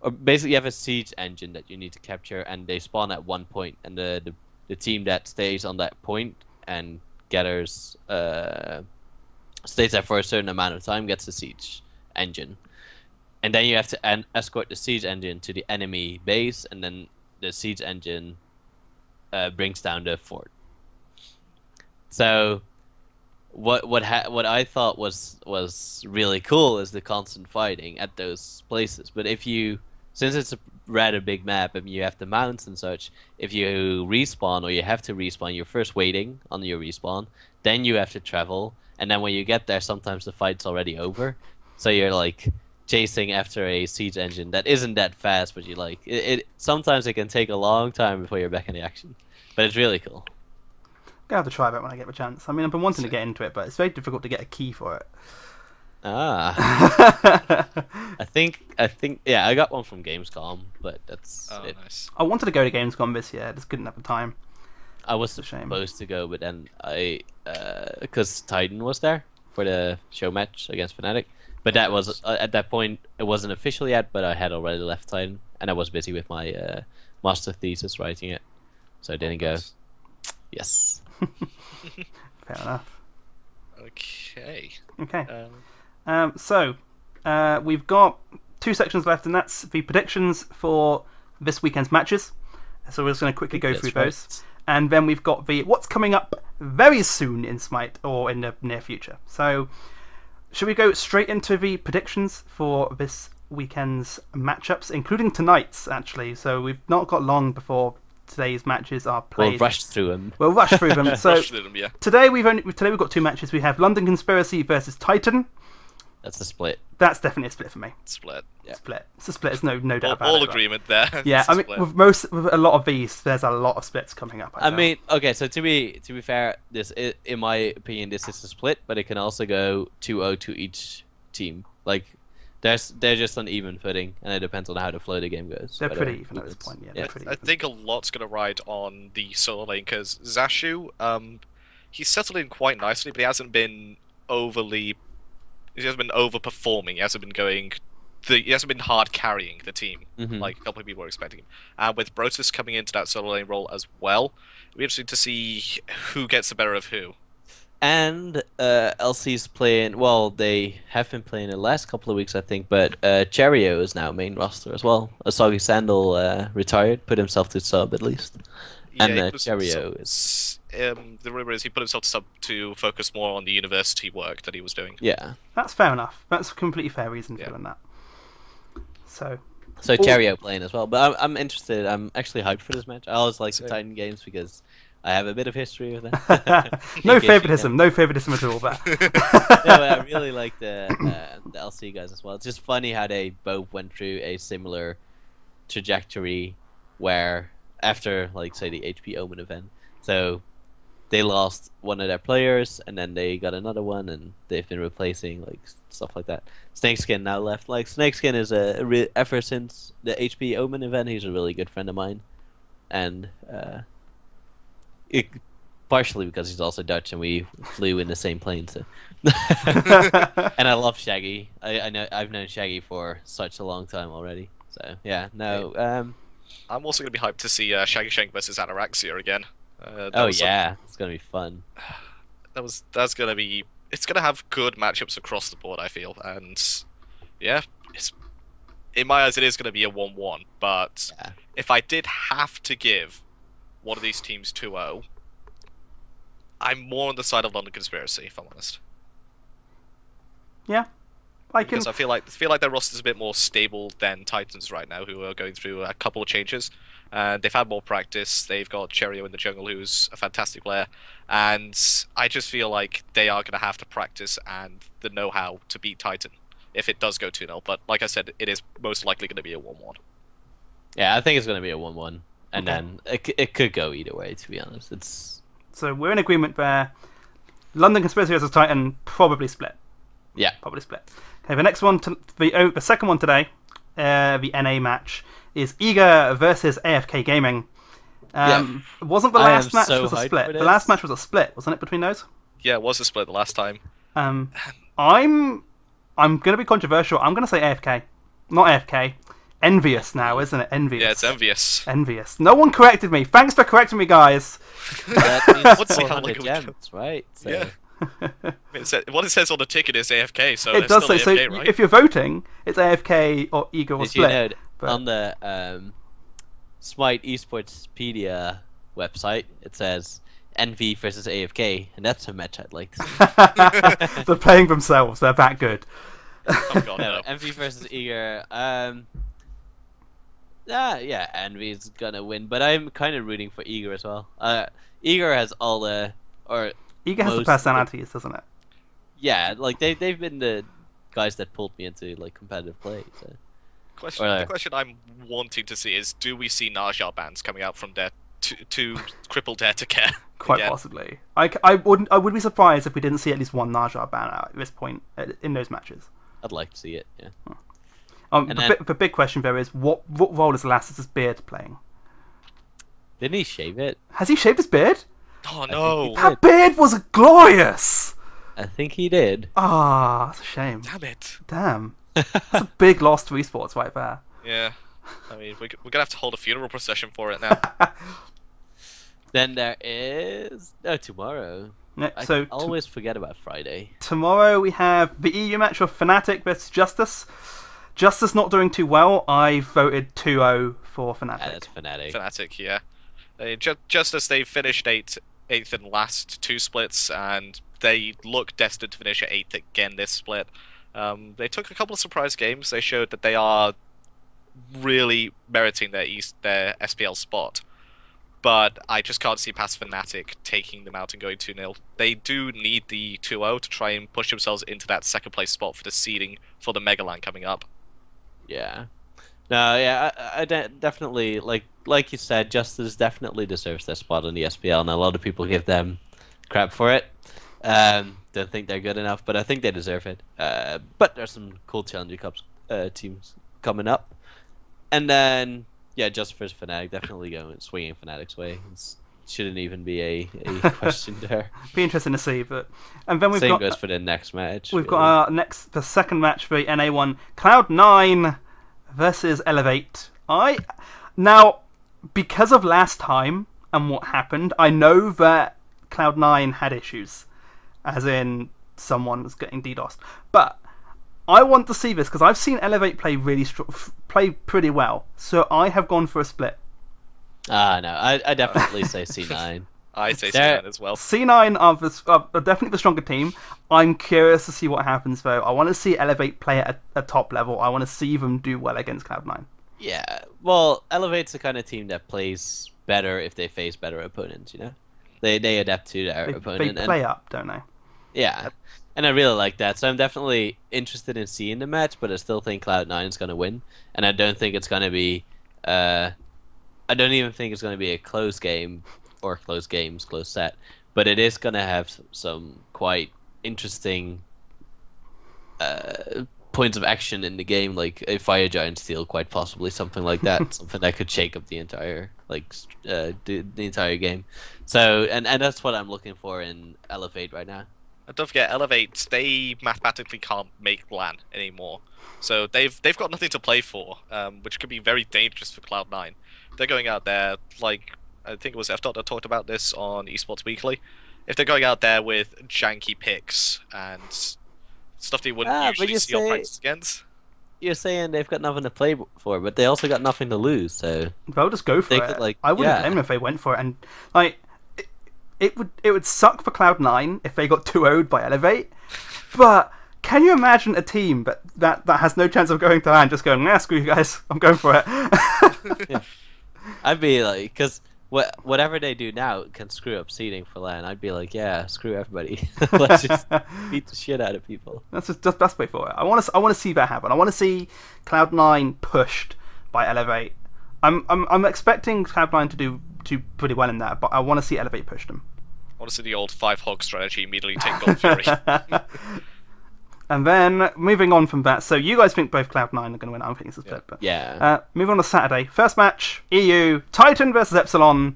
or basically you have a siege engine that you need to capture, and they spawn at 1 point, and the team that stays on that point and gathers stays there for a certain amount of time gets the siege engine, and then you have to escort the siege engine to the enemy base, and then the siege engine brings down the fort. So what I thought was really cool is the constant fighting at those places. But since it's a rather big map and you have the mounts and such, if you respawn or you have to respawn, you're first waiting on your respawn, then you have to travel, and then when you get there, sometimes the fight's already over. So you're like chasing after a siege engine that isn't that fast, but you like it. Sometimes it can take a long time before you're back in the action, but it's really cool. I'm gonna have to try that when I get the chance. I mean, I've been wanting to get into it, but it's very difficult to get a key for it. I think yeah, I got one from Gamescom, but that's it. Nice. I wanted to go to Gamescom this year, just couldn't have the time. I was a shame. supposed to go, but then because Titan was there for the show match against Fnatic, but that was at that point it wasn't official yet. But I had already left Titan, and I was busy with my master thesis writing it, so I didn't go. Nice. Yes. Fair enough. Okay. Okay. So we've got 2 sections left, and that's the predictions for this weekend's matches. So we're just going to quickly go through those. And then we've got the what's coming up very soon in Smite, or in the near future. So should we go straight into the predictions for this weekend's matchups, including tonight's, actually? So we've not got long before today's matches are played. We'll rush through them. We'll rush through them. So Rush through them, yeah. today we've got 2 matches. We have London Conspiracy versus Titan. That's a split. That's definitely a split for me. Split. Yeah. Split. It's a split. There's no doubt about All it. agreement there. Yeah, It's a I mean, split. with a lot of these, there's a lot of splits coming up. I mean, okay. So to be fair, in my opinion, this is a split, but it can also go 2-0 to each team. Like, they're just on even footing, and it depends on how the flow of the game goes. they're But, pretty even at this point. Yeah, yeah. they're pretty I even. think a lot's going to ride on the solo lane because Zashu, he's settled in quite nicely, but he hasn't been overperforming. He hasn't been hard carrying the team like a couple of people were expecting him. And with Brotus coming into that solo lane role as well, it'll be interesting to see who gets the better of who. And LC's playing. Well, they have been playing the last couple of weeks, I think. But Cherio is now main roster as well. Asagi Sandal retired, put himself to sub at least. And he was- Cheerio the rumor is he put himself to focus more on the university work that he was doing. Yeah. That's fair enough. That's a completely fair reason for Yeah. doing that. So Cheerio playing as well, but I'm interested. I'm actually hyped for this match. I always like the Titan games because I have a bit of history with them. no favoritism at all. But No, but I really like the LC guys as well. It's just funny how they both went through a similar trajectory, where after, like, say, the HP Omen event, so they lost one of their players, and then they got another one, and they've been replacing, like, stuff like that. Snakeskin now left. Like, Snakeskin is ever since the HP Omen event, he's a really good friend of mine, and partially because he's also Dutch, and we flew in the same plane. So, and I love Shaggy. I know I've known Shaggy for such a long time already. So yeah, no. I'm also going to be hyped to see Shaggy Shank versus Anoraxia again. It's gonna be fun. That's going to be. It's going to have good matchups across the board, I feel, and yeah, in my eyes, it is going to be a 1-1. But if I did have to give one of these teams 2-0, I'm more on the side of London Conspiracy, if I'm honest. yeah, Because I feel like their roster's a bit more stable than Titans right now, who are going through a couple of changes. They've had more practice. They've got Cheerio in the jungle, who's a fantastic player, and I just feel like they are going to have to practice and the know-how to beat Titan if it does go 2-0. But like I said, it is most likely going to be a 1-1. Yeah, I think it's gonna be a 1-1, and then it could go either way. To be honest, So we're in agreement there. London Conspiracy versus Titan probably split. Yeah, probably split. Okay, the next one, the second one today, the NA match is Eager versus AFK Gaming. Wasn't the last match was a split? The last match was a split, wasn't it, between those? Yeah, it was a split the last time. I'm going to be controversial. I'm going to say AFK, not AFK. Envious now, isn't it? Envious. Yeah, it's envious. Envious. No one corrected me. Thanks for correcting me, guys. that means Let's see how 400 long gems, right? So, Yeah. What it says on the ticket is AFK, so It it's does still say, AFK, so right? if you're voting, it's AFK or Eager or Did split. you know but- on the Smite Esportspedia website it says NV versus AFK, and that's a match I'd like to see. They're playing themselves. They're that good. Oh god, No, no. NV versus Eager. Yeah, Envy's gonna win, but I'm kind of rooting for Eager as well. Eager has all the Eager has the most- personalities, doesn't it? yeah, like they've been the guys that pulled me into like competitive play. So. The question I'm wanting to see is, do we see Naja bans coming out from Dare to cripple Dare to Care? Quite again? possibly. I would be surprised if we didn't see at least one Naja ban out at this point in those matches. I'd like to see it. Yeah. The big question there is what role is Elastic's beard playing? Didn't he shave it? Has he shaved his beard? Oh no! That beard was glorious. I think he did. Ah, that's a shame. Damn it! Damn, that's a big loss to esports right there. Yeah, I mean we're gonna have to hold a funeral procession for it now. Then there is tomorrow. Yeah, I so always forget about Friday. tomorrow we have the EU match of Fnatic versus Justice. Justice not doing too well. I voted 2-0 for Fnatic. That's Fnatic. Fnatic, yeah. Just as they finished eighth in the last two splits, and they look destined to finish at 8th again this split. They took a couple of surprise games. They showed that they are really meriting their SPL spot. But I just can't see past Fnatic taking them out and going 2-0. They do need the 2-0 to try and push themselves into that second place spot for the seeding for the Mega LAN coming up. Yeah. No, yeah, I definitely, like you said, Justice definitely deserves their spot in the SPL, and a lot of people give them crap for it. Don't think they're good enough, but I think they deserve it. But there's some cool Challenger Cups teams coming up. And then, yeah, Justice versus Fnatic, definitely swinging Fnatic's way. It shouldn't even be a question there. Be interesting to see, but and then Same goes for the next match. We've got the second match for the NA1, Cloud9 versus Elevate. Now, because of last time and what happened, I know that Cloud9 had issues, as in someone was getting DDoSed. But I want to see this because I've seen Elevate play play pretty well, so I have gone for a split. No, I definitely say C9. I say They're- C9 as well. C9 are definitely the stronger team. I'm curious to see what happens, though. I want to see Elevate play at a top level. I want to see them do well against Cloud9. Yeah, well, Elevate's the kind of team that plays better if they face better opponents, you know? They adapt to their They opponent. play up, don't they? Yeah, and I really like that. So I'm definitely interested in seeing the match, but I still think Cloud9 is going to win. And I don't think it's going to be... I don't even think it's going to be a close game, or close games, close set. But it is going to have some quite interesting points of action in the game, like a Fire Giant steal, quite possibly, something like that. Something that could shake up the entire the entire game. So and that's what I'm looking for in Elevate right now. And don't forget, Elevate, they mathematically can't make LAN anymore. So they've got nothing to play for, which could be very dangerous for Cloud9. They're going out there, like, I think it was F. that talked about this on Esports Weekly. If they're going out there with janky picks and stuff they wouldn't but usually you see on say- practice against. You're saying they've got nothing to play for, but they also got nothing to lose, so... They'll just go for They it. could, like, I wouldn't yeah. blame them if they went for it. And like, it would suck for Cloud9 if they got 2-0'd by Elevate. But can you imagine a team that has no chance of going to LAN just going, nah, screw you guys, I'm going for it. I'd be like, because whatever they do now can screw up seeding for LAN. I'd be like, yeah, screw everybody. Let's just beat the shit out of people. That's just the best way for it. I want to see that happen. I want to see Cloud9 pushed by Elevate. I'm expecting Cloud9 to do pretty well in that, but I want to see Elevate push them. I want to see the old 5-hog strategy, immediately take Gold Fury. And then moving on from that, so you guys think both Cloud9 are going to win? I'm thinking it's a split, but Yeah. moving on to Saturday, first match: EU Titan versus Epsilon.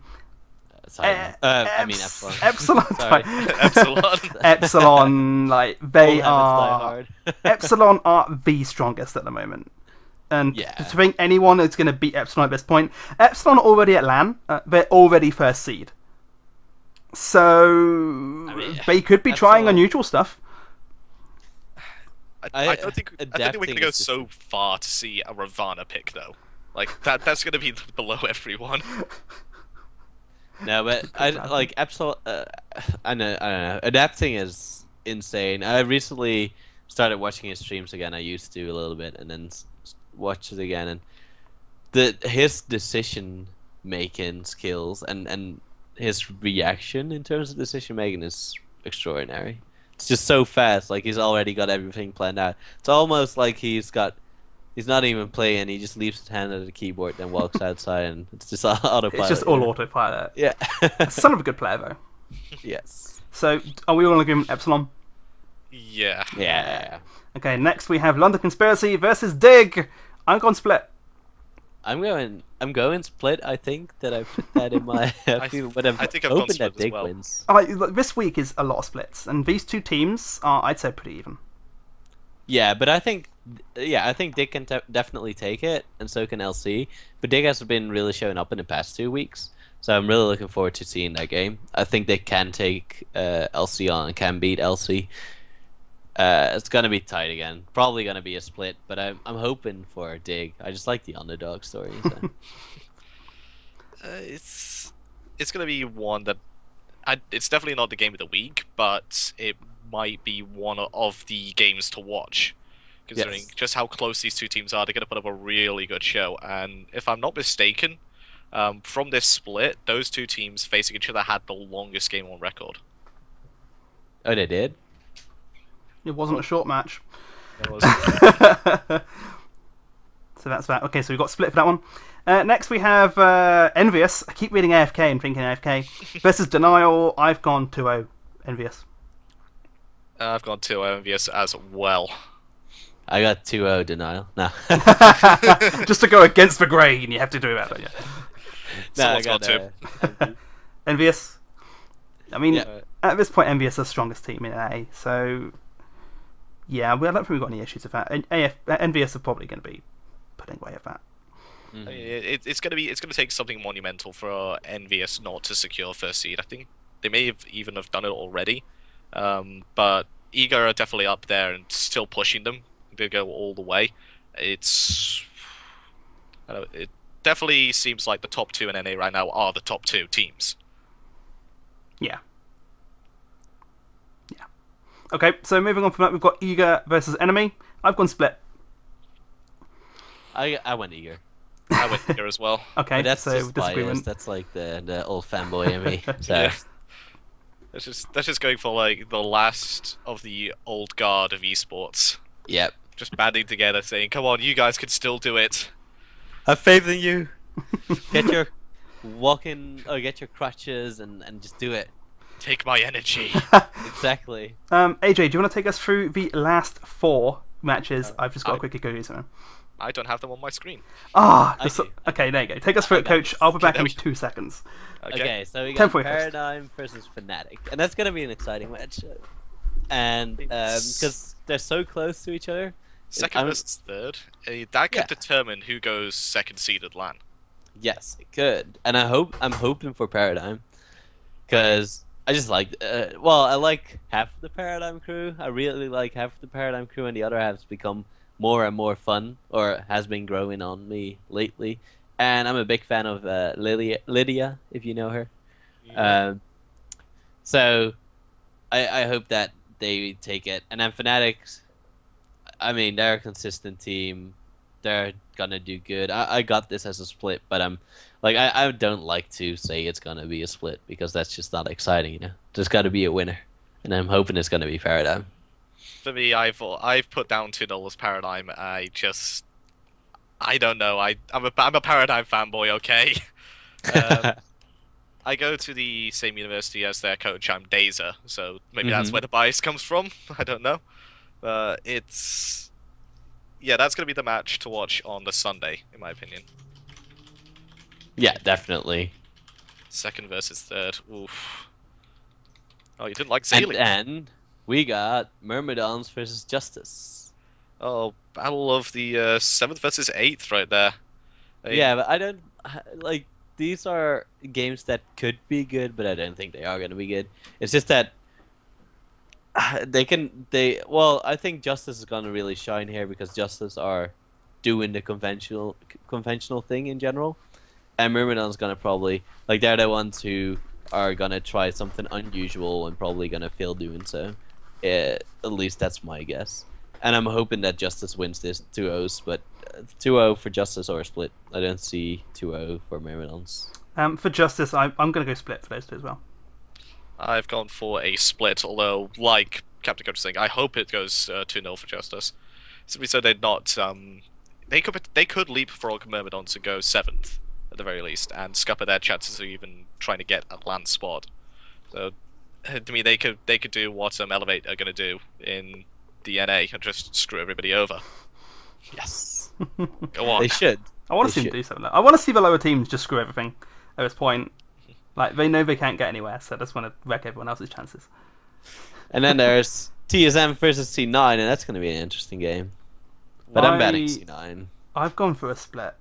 Sorry. I mean Epsilon. Epsilon. Sorry. Epsilon. Epsilon, like they All are. heavens die hard. Epsilon are the strongest at the moment. And Yeah. to think anyone is going to beat Epsilon at this point, Epsilon are already at LAN. They're already first seed. So they could be trying Epsilon- unusual stuff. I don't think we're adapting going to go is just- so far to see a Ravana pick, though. Like, that's going to be below everyone. No, but I like Epsilon. I don't know. Adapting is insane. I recently started watching his streams again. I used to a little bit, and then watch it again. And his decision making skills and his reaction in terms of decision making is extraordinary. It's just so fast. Like he's already got everything planned out. It's almost like he's not even playing. He just leaves his hand at the keyboard, then walks outside, and it's just autopilot. It's just all autopilot. Yeah. Son of a good player, though. Yes. So, are we all in agreement, Epsilon? Yeah. Yeah. Okay, next we have London Conspiracy versus Dig. I'm going split. I'm going split. I think that I put that in my. I think I've gone hoping split that as Dig well. wins. Look, this week is a lot of splits, and these two teams are, I'd say, pretty even. Yeah, but I think Dig can definitely take it, and so can LC. But Dig has been really showing up in the past 2 weeks, so I'm really looking forward to seeing that game. I think they can take LC on and can beat LC. It's gonna be tight again. Probably gonna be a split, but I'm hoping for Dig. I just like the underdog story. So. It's going to be one that... it's definitely not the game of the week, but it might be one of the games to watch. Considering Yes. just how close these two teams are, they're going to put up a really good show. And if I'm not mistaken, from this split, those two teams facing each other had the longest game on record. Oh, they did. It wasn't a short match. That was... So that's that. Okay, so we've got split for that one. Next we have Envious. I keep reading AFK and thinking AFK. Versus Denial. I've gone 2-0 Envious. I've gone 2 envious as well. I got 2-0 denial. No. Just to go against the grain, you have to do that, don't you? Someone's got to. Envious. I mean, Yeah. at this point, Envious is the strongest team in A, so yeah, I don't think we've got any issues with that. Envious are probably going to be putting away at that. I mean, it's going to take something monumental for Envious not to secure first seed. I think they may have even have done it already, but Eager are definitely up there and still pushing them. They go all the way. It's definitely seems like the top 2 in NA right now are the top 2 teams. Yeah. Yeah. Okay, so moving on from that, we've got Eager versus Enemy. I've gone Split. I went Eager. I went Eager as well. Okay, But that's so just disagreement. biased. That's like the old fanboy in me. So. Yeah. That's just going for like the last of the old guard of esports. Yep. Just banding together, saying, "Come on, you guys can still do it." Have faith in you. Get your get your crutches and just do it. Take my energy. Exactly. AJ, do you want to take us through the last 4 matches? I've just got to quickly go through some. I don't have them on my screen. Okay, there you go. Take us through it, Coach. I'll be back in 2 seconds. Okay, so we 10 got point first. Paradigm versus Fnatic, and that's gonna be an exciting match. And because they're so close to each other. Second versus third, that could determine who goes second seeded LAN. Yes, it could, and I'm hoping for Paradigm, because I just like I like half the Paradigm crew. I really like half the Paradigm crew, and the other half's become more and more fun, or has been growing on me lately. And I'm a big fan of Lydia, if you know her. Yeah. So I hope that they take it. And then Fnatic, I mean, they're a consistent team. They're gonna do good. I got this as a split, but I don't like to say it's gonna be a split because that's just not exciting, you know. There's got to be a winner, and I'm hoping it's gonna be Paradigm. For me, I've put down 2-0 as Paradigm. I don't know. I'm a Paradigm fanboy. Okay. I go to the same university as their coach. I'm Dazer, so maybe that's where the bias comes from. I don't know. That's gonna be the match to watch on the Sunday, in my opinion. Yeah, definitely. Second versus third. Oof. Oh, you didn't like Zaylee. And then we got Myrmidons versus Justice. Oh, battle of the 7th versus 8th right there. Yeah, but I don't like. These are games that could be good, but I don't think they are going to be good. It's just that I think Justice is going to really shine here because Justice are doing the conventional thing in general, and Myrmidon's going to probably they're the ones who are going to try something unusual and probably going to fail doing so. At least that's my guess. And I'm hoping that Justice wins this 2-0, but 2-0 for Justice or a split. I don't see 2-0 for Myrmidons. For Justice, I'm going to go split for those 2 as well. I've gone for a split, although, like CaptCoach was saying, I hope it goes 2-0 for Justice. So they're not... They could leapfrog Myrmidons and go 7th, at the very least, and scupper their chances of even trying to get a LAN spot. So, to me, they could do what Elevate are going to do in the NA and just screw everybody over. Yes. Go on. They should. I want to see them do something. I want to see the lower teams just screw everything at this point. They know they can't get anywhere, so I just want to wreck everyone else's chances. And then there's TSM versus C9, and that's going to be an interesting game. But I'm betting C9. I've gone for a split.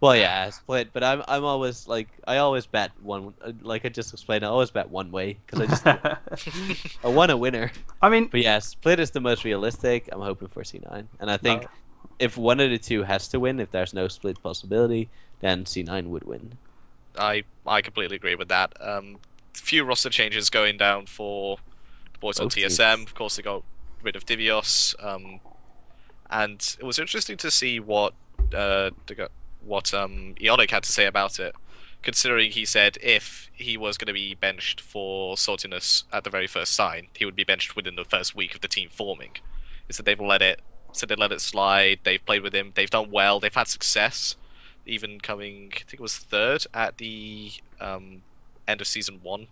Well, yeah, a split, but I'm always I always bet one. Like I just explained, I always bet one way because I just I want a winner. I mean, but yeah, split is the most realistic. I'm hoping for C9, and I think if one of the 2 has to win, if there's no split possibility, then C9 would win. I completely agree with that. Few roster changes going down for the boys on TSM. Teams. Of course, they got rid of Divios, and it was interesting to see what Ionic had to say about it, considering he said if he was going to be benched for Saltiness at the very first sign, he would be benched within the first week of the team forming. He said they've let it slide, they've played with him, they've done well, they've had success, even coming, I think it was 3rd at the end of Season 1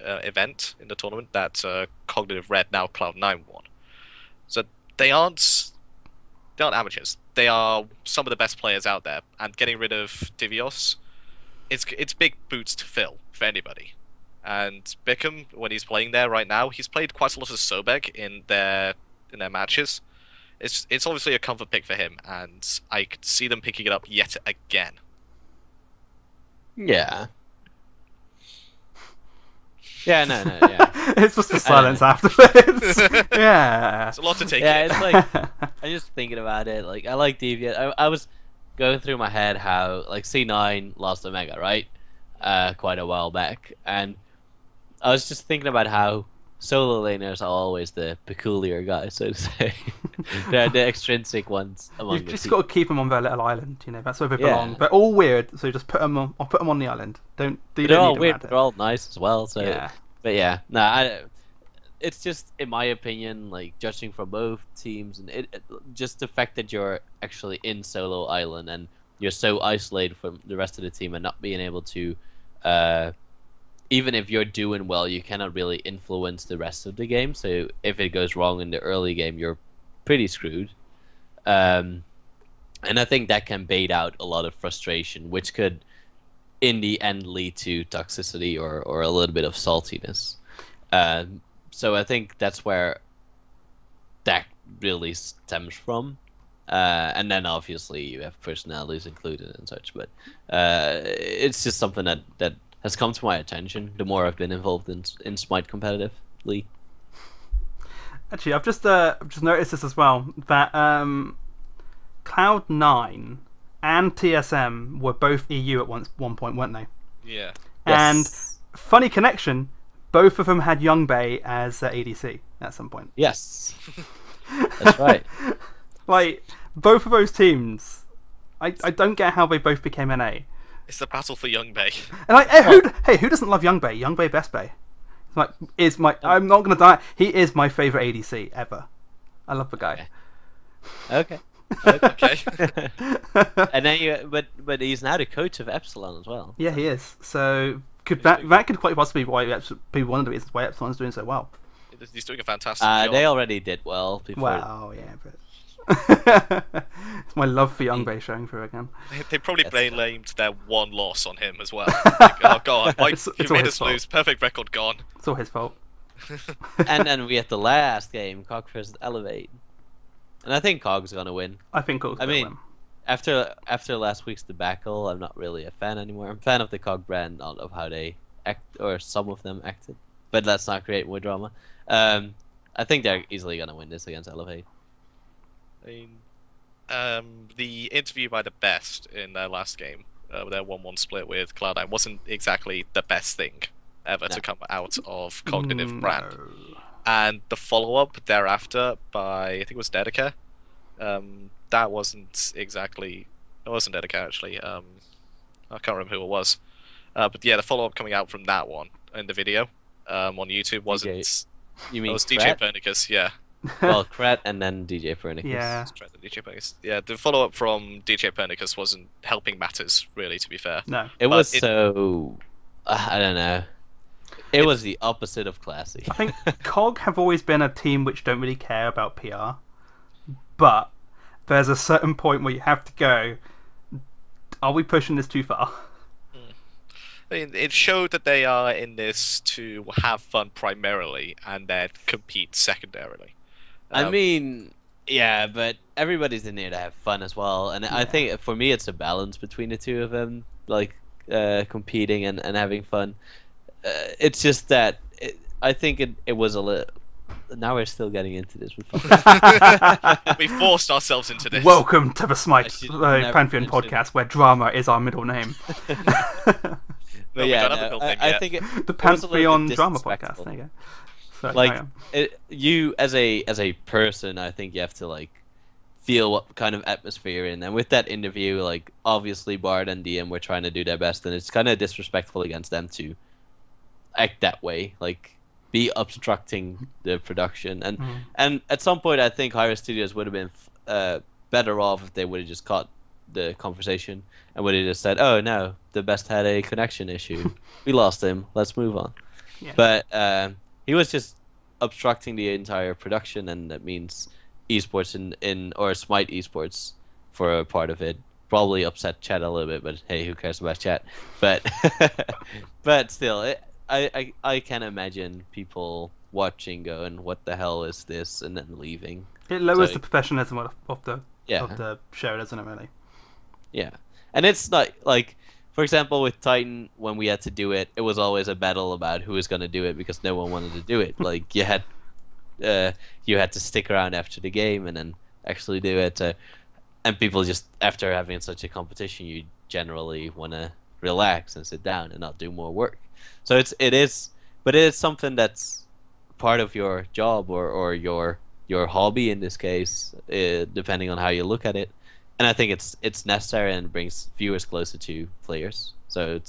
event in the tournament that Cognitive Red, now Cloud9 won. So they aren't amateurs. They are some of the best players out there, and getting rid of Divios, it's big boots to fill for anybody. And Bickham, when he's playing there right now, he's played quite a lot of Sobek in their matches. It's obviously a comfort pick for him, and I could see them picking it up yet again. Yeah. Yeah, no, yeah. It's just a silence afterwards. Yeah. It's a lot to take in. Yeah, it's I'm just thinking about it. I like Deviant. going through my head how like C9 lost Omega, right? Quite a while back, and I was just thinking about how solo laners are always the peculiar guys, so to say. They're the extrinsic ones among You've the just team. got to keep them on their little island, you know. That's where they Yeah. belong. They're all weird, so just put them on. I'll put them on the island. Don't do. They're all weird. They're all nice as well. So, Yeah. but yeah, no, it's just in my opinion, like judging from both teams, and just the fact that you're actually in solo island and you're so isolated from the rest of the team and not being able to, even if you're doing well, you cannot really influence the rest of the game. So if it goes wrong in the early game, you're pretty screwed. And I think that can bait out a lot of frustration, which could, in the end, lead to toxicity or a little bit of saltiness. So I think that's where that really stems from. And then obviously you have personalities included and such. But it's just something that has come to my attention the more I've been involved in Smite competitively. Actually, I've just noticed this as well, that Cloud9 and TSM were both EU at one point, weren't they? Yeah. And Yes. funny connection, both of them had Youngbei as their ADC at some point. Yes. That's right. Like, both of those teams, I don't get how they both became NA. It's the battle for Youngbei. And like, who doesn't love Youngbei? Youngbei best bay. Like, I'm not gonna die. He is my favorite ADC ever. I love the guy. Okay. Okay. And then but he's now the coach of Epsilon as well. Yeah, he is. So that could quite possibly be why people one of the reasons why Epsilon's doing so well. He's doing a fantastic job. They already did well before. Wow, yeah, but it's my love for Youngbei showing through again. They probably Yes. blamed their one loss on him as well. Like, oh god, It's you all made his us fault. lose. Perfect record gone. It's all his fault. And then we had the last game, Cog versus Elevate. And I think Cog's gonna win. I think Cog's I gonna mean, win. after last week's debacle, I'm not really a fan anymore. I'm a fan of the Cog brand, not of how they act, or some of them acted. But let's not create more drama. I think they're easily gonna win this against Elevate. I mean, the interview by the best in their last game, their 1-1 split with Cloud9, wasn't exactly the best thing ever to come out of Cognitive Brand. No. And the follow-up thereafter by, I think it was Dedica, that wasn't exactly... It wasn't Dedica, actually. I can't remember who it was. But yeah, the follow-up coming out from that one in the video on YouTube wasn't... You It mean was DJ Krat? Pernicus, yeah. Well, Krat and then DJ Pernicus. Yeah. DJ Pernicus. Yeah, the follow-up from DJ Pernicus wasn't helping matters, really, to be fair. No. It But was it- so... I don't know. It was the opposite of classy. I think COG have always been a team which don't really care about PR, but there's a certain point where you have to go, are we pushing this too far? I mean, it showed that they are in this to have fun primarily, and then compete secondarily. I mean, yeah, but everybody's in there to have fun as well, and I think for me it's a balance between the two of them, like competing and having fun. It's just that I think it was a little. Now we're still getting into this. We forced ourselves into this. Welcome to the Smite I should never Pantheon mention- Podcast, where drama is our middle name. But we yeah, don't have a no, build name The I yet. think it was a little Pantheon bit Drama disrespectful. Podcast. There you go. So, Like yeah. you as a person, I think you have to like feel what kind of atmosphere in. And with that interview, like obviously Bard and DM were trying to do their best, and it's kind of disrespectful against them to act that way, like be obstructing the production. And at some point, I think Hi-Rez Studios would have been better off if they would have just caught the conversation and would have just said, "Oh no, the best had a connection issue. We lost him. Let's move on." Yeah. But he was just obstructing the entire production, and that means esports in or Smite esports for a part of it. Probably upset chat a little bit, but hey, who cares about chat? But but still, I can imagine people watching going, "What the hell is this?" and then leaving. It lowers So- the professionalism of the Yeah. of the show, doesn't it? Really. Yeah, and it's not like, for example, with Titan, when we had to do it, it was always a battle about who was going to do it because no one wanted to do it. Like you had to stick around after the game and then actually do it. So and people just, after having such a competition, you generally want to relax and sit down and not do more work. So it is something that's part of your job or your hobby in this case, depending on how you look at it. And I think it's necessary and brings viewers closer to players. So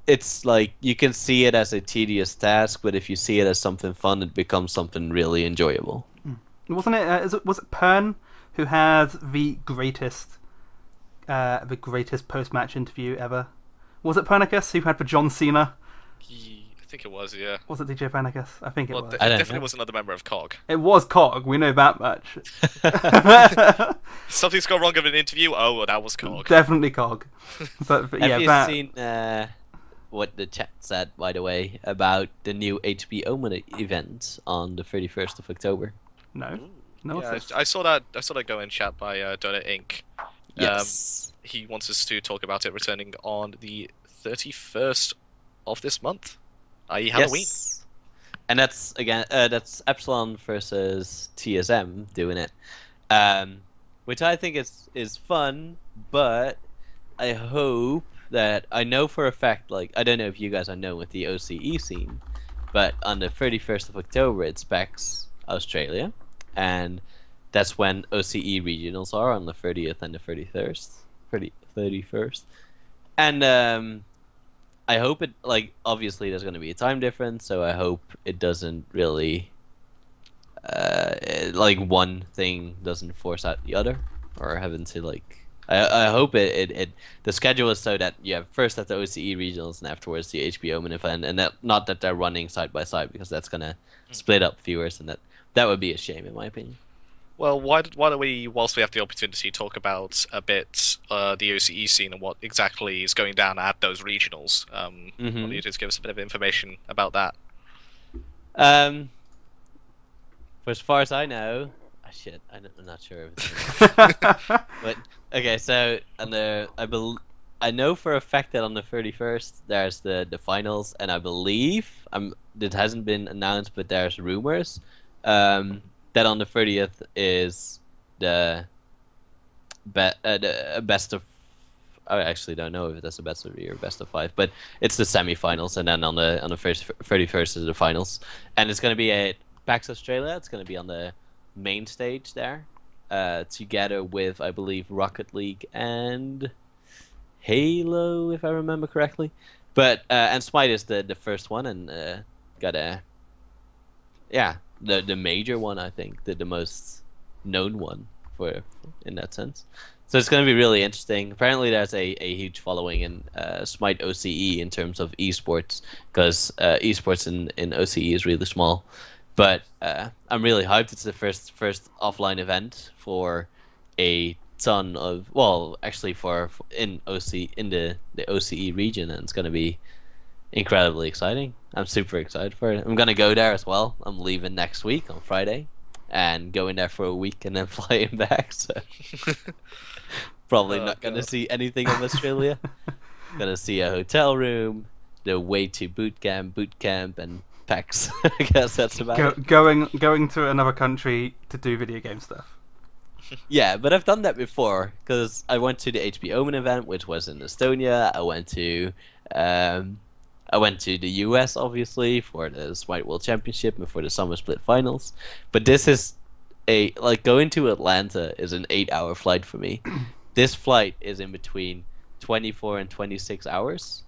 it's like you can see it as a tedious task, but if you see it as something fun, it becomes something really enjoyable. Wasn't it? Was it Pern who had the greatest post-match interview ever? Was it Pernicus who had for John Cena? I think it was, yeah. Was it DJ Pernicus? I think it was. It definitely was another member of COG. It was COG. We know that much. Something's gone wrong in an interview. Oh, well, that was COG. Definitely COG. But have you seen what the chat said, by the way, about the new HBO Omen event on the 31st of October? No. Yeah, I saw that go in chat by Donut Inc. Yes. He wants us to talk about it returning on the 31st of this month, i.e. Halloween. Yes. And that's that's Epsilon versus TSM doing it, which I think is fun. But I hope that I know for a fact, like I don't know if you guys are known with the OCE scene, but on the 31st of October it's PAX Australia, and that's when OCE regionals are on the 30th and the 31st. And I hope it, like, obviously there's going to be a time difference, so I hope it doesn't really, like, one thing doesn't force out the other, or having to, like, I hope the schedule is so that you have first at the OCE regionals and afterwards the HBO Omen event, and that, not that they're running side by side, because that's going to split up viewers, and that would be a shame, in my opinion. Well, why don't we, whilst we have the opportunity, talk about a bit the OCE scene and what exactly is going down at those regionals? Why don't you just give us a bit of information about that? For as far as I know, I'm not sure. But okay, so I know for a fact that on the 31st there's the finals, and I believe it hasn't been announced, but there's rumors. That on the 30th is the best of. I actually don't know if that's the best of 3 or best of 5, but it's the semi-finals, and then on the 31st is the finals, and it's going to be at PAX Australia. It's going to be on the main stage there, together with, I believe, Rocket League and Halo, if I remember correctly. But and Smite is the first one, and the major one, I think, the most known one for in that sense. So it's going to be really interesting. Apparently there's a huge following in Smite OCE in terms of esports, because esports in OCE is really small. But I'm really hyped. It's the first offline event for a ton of, well, actually for in the OCE region, and it's going to be incredibly exciting. I'm super excited for it. I'm gonna go there as well. I'm leaving next week on Friday, and going there for a week and then flying back. So probably not gonna see anything of Australia. Gonna see a hotel room, the way to boot camp, and PAX. I guess that's about it. Going to another country to do video game stuff. Yeah, but I've done that before, because I went to the HBO Omen event, which was in Estonia. I went to the US, obviously, for the Smite World Championship and for the Summer Split Finals. But this is going to Atlanta is an 8-hour flight for me. This flight is in between 24 and 26 hours.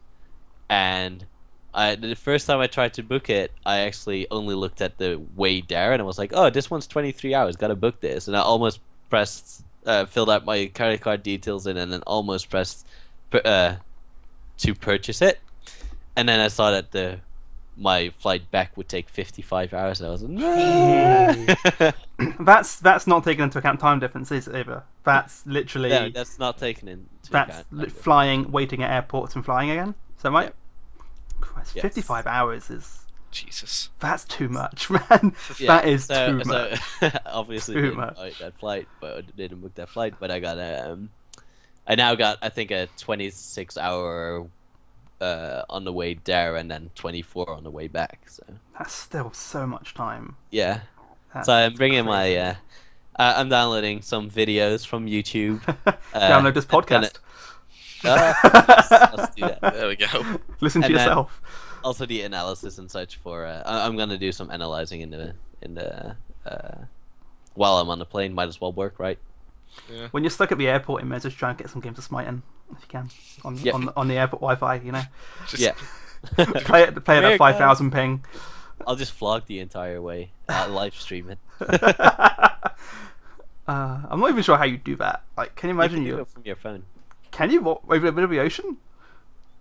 And the first time I tried to book it, I actually only looked at the way there, and I was like, oh, this one's 23 hours, gotta book this. And I almost filled out my credit card details in, and then almost pressed to purchase it. And then I saw that my flight back would take 55 hours, and I was like, no! That's not taken into account time differences either. That's literally... No, that's not taken into account. That's flying, waiting at airports and flying again? Is that right? Yep. Christ, Yes. 55 hours is... Jesus. That's too much, man. Yeah, that is too much. Obviously Too didn't much. buy that flight, but I didn't book that flight. But I got I now got, I think, a 26-hour on the way there, and then 24 on the way back. So That's still so much time. yeah. That's So I'm bringing crazy. I'm downloading some videos from YouTube. Download this podcast. Let's do that. There we go. Listen to And then- yourself. Also, the analysis and such for. I'm gonna do some analyzing in the while I'm on the plane. Might as well work, right? When you're stuck at the airport, you may as well try and get some games of Smite in, if you can, on the airport Wi-Fi, you know. Just, Yeah. Play it at Here, 5,000 ping. I'll just vlog the entire way, live stream it. I'm not even sure how you do that. Like, can you imagine You can do you? it from your phone. Can you walk over the middle of the ocean?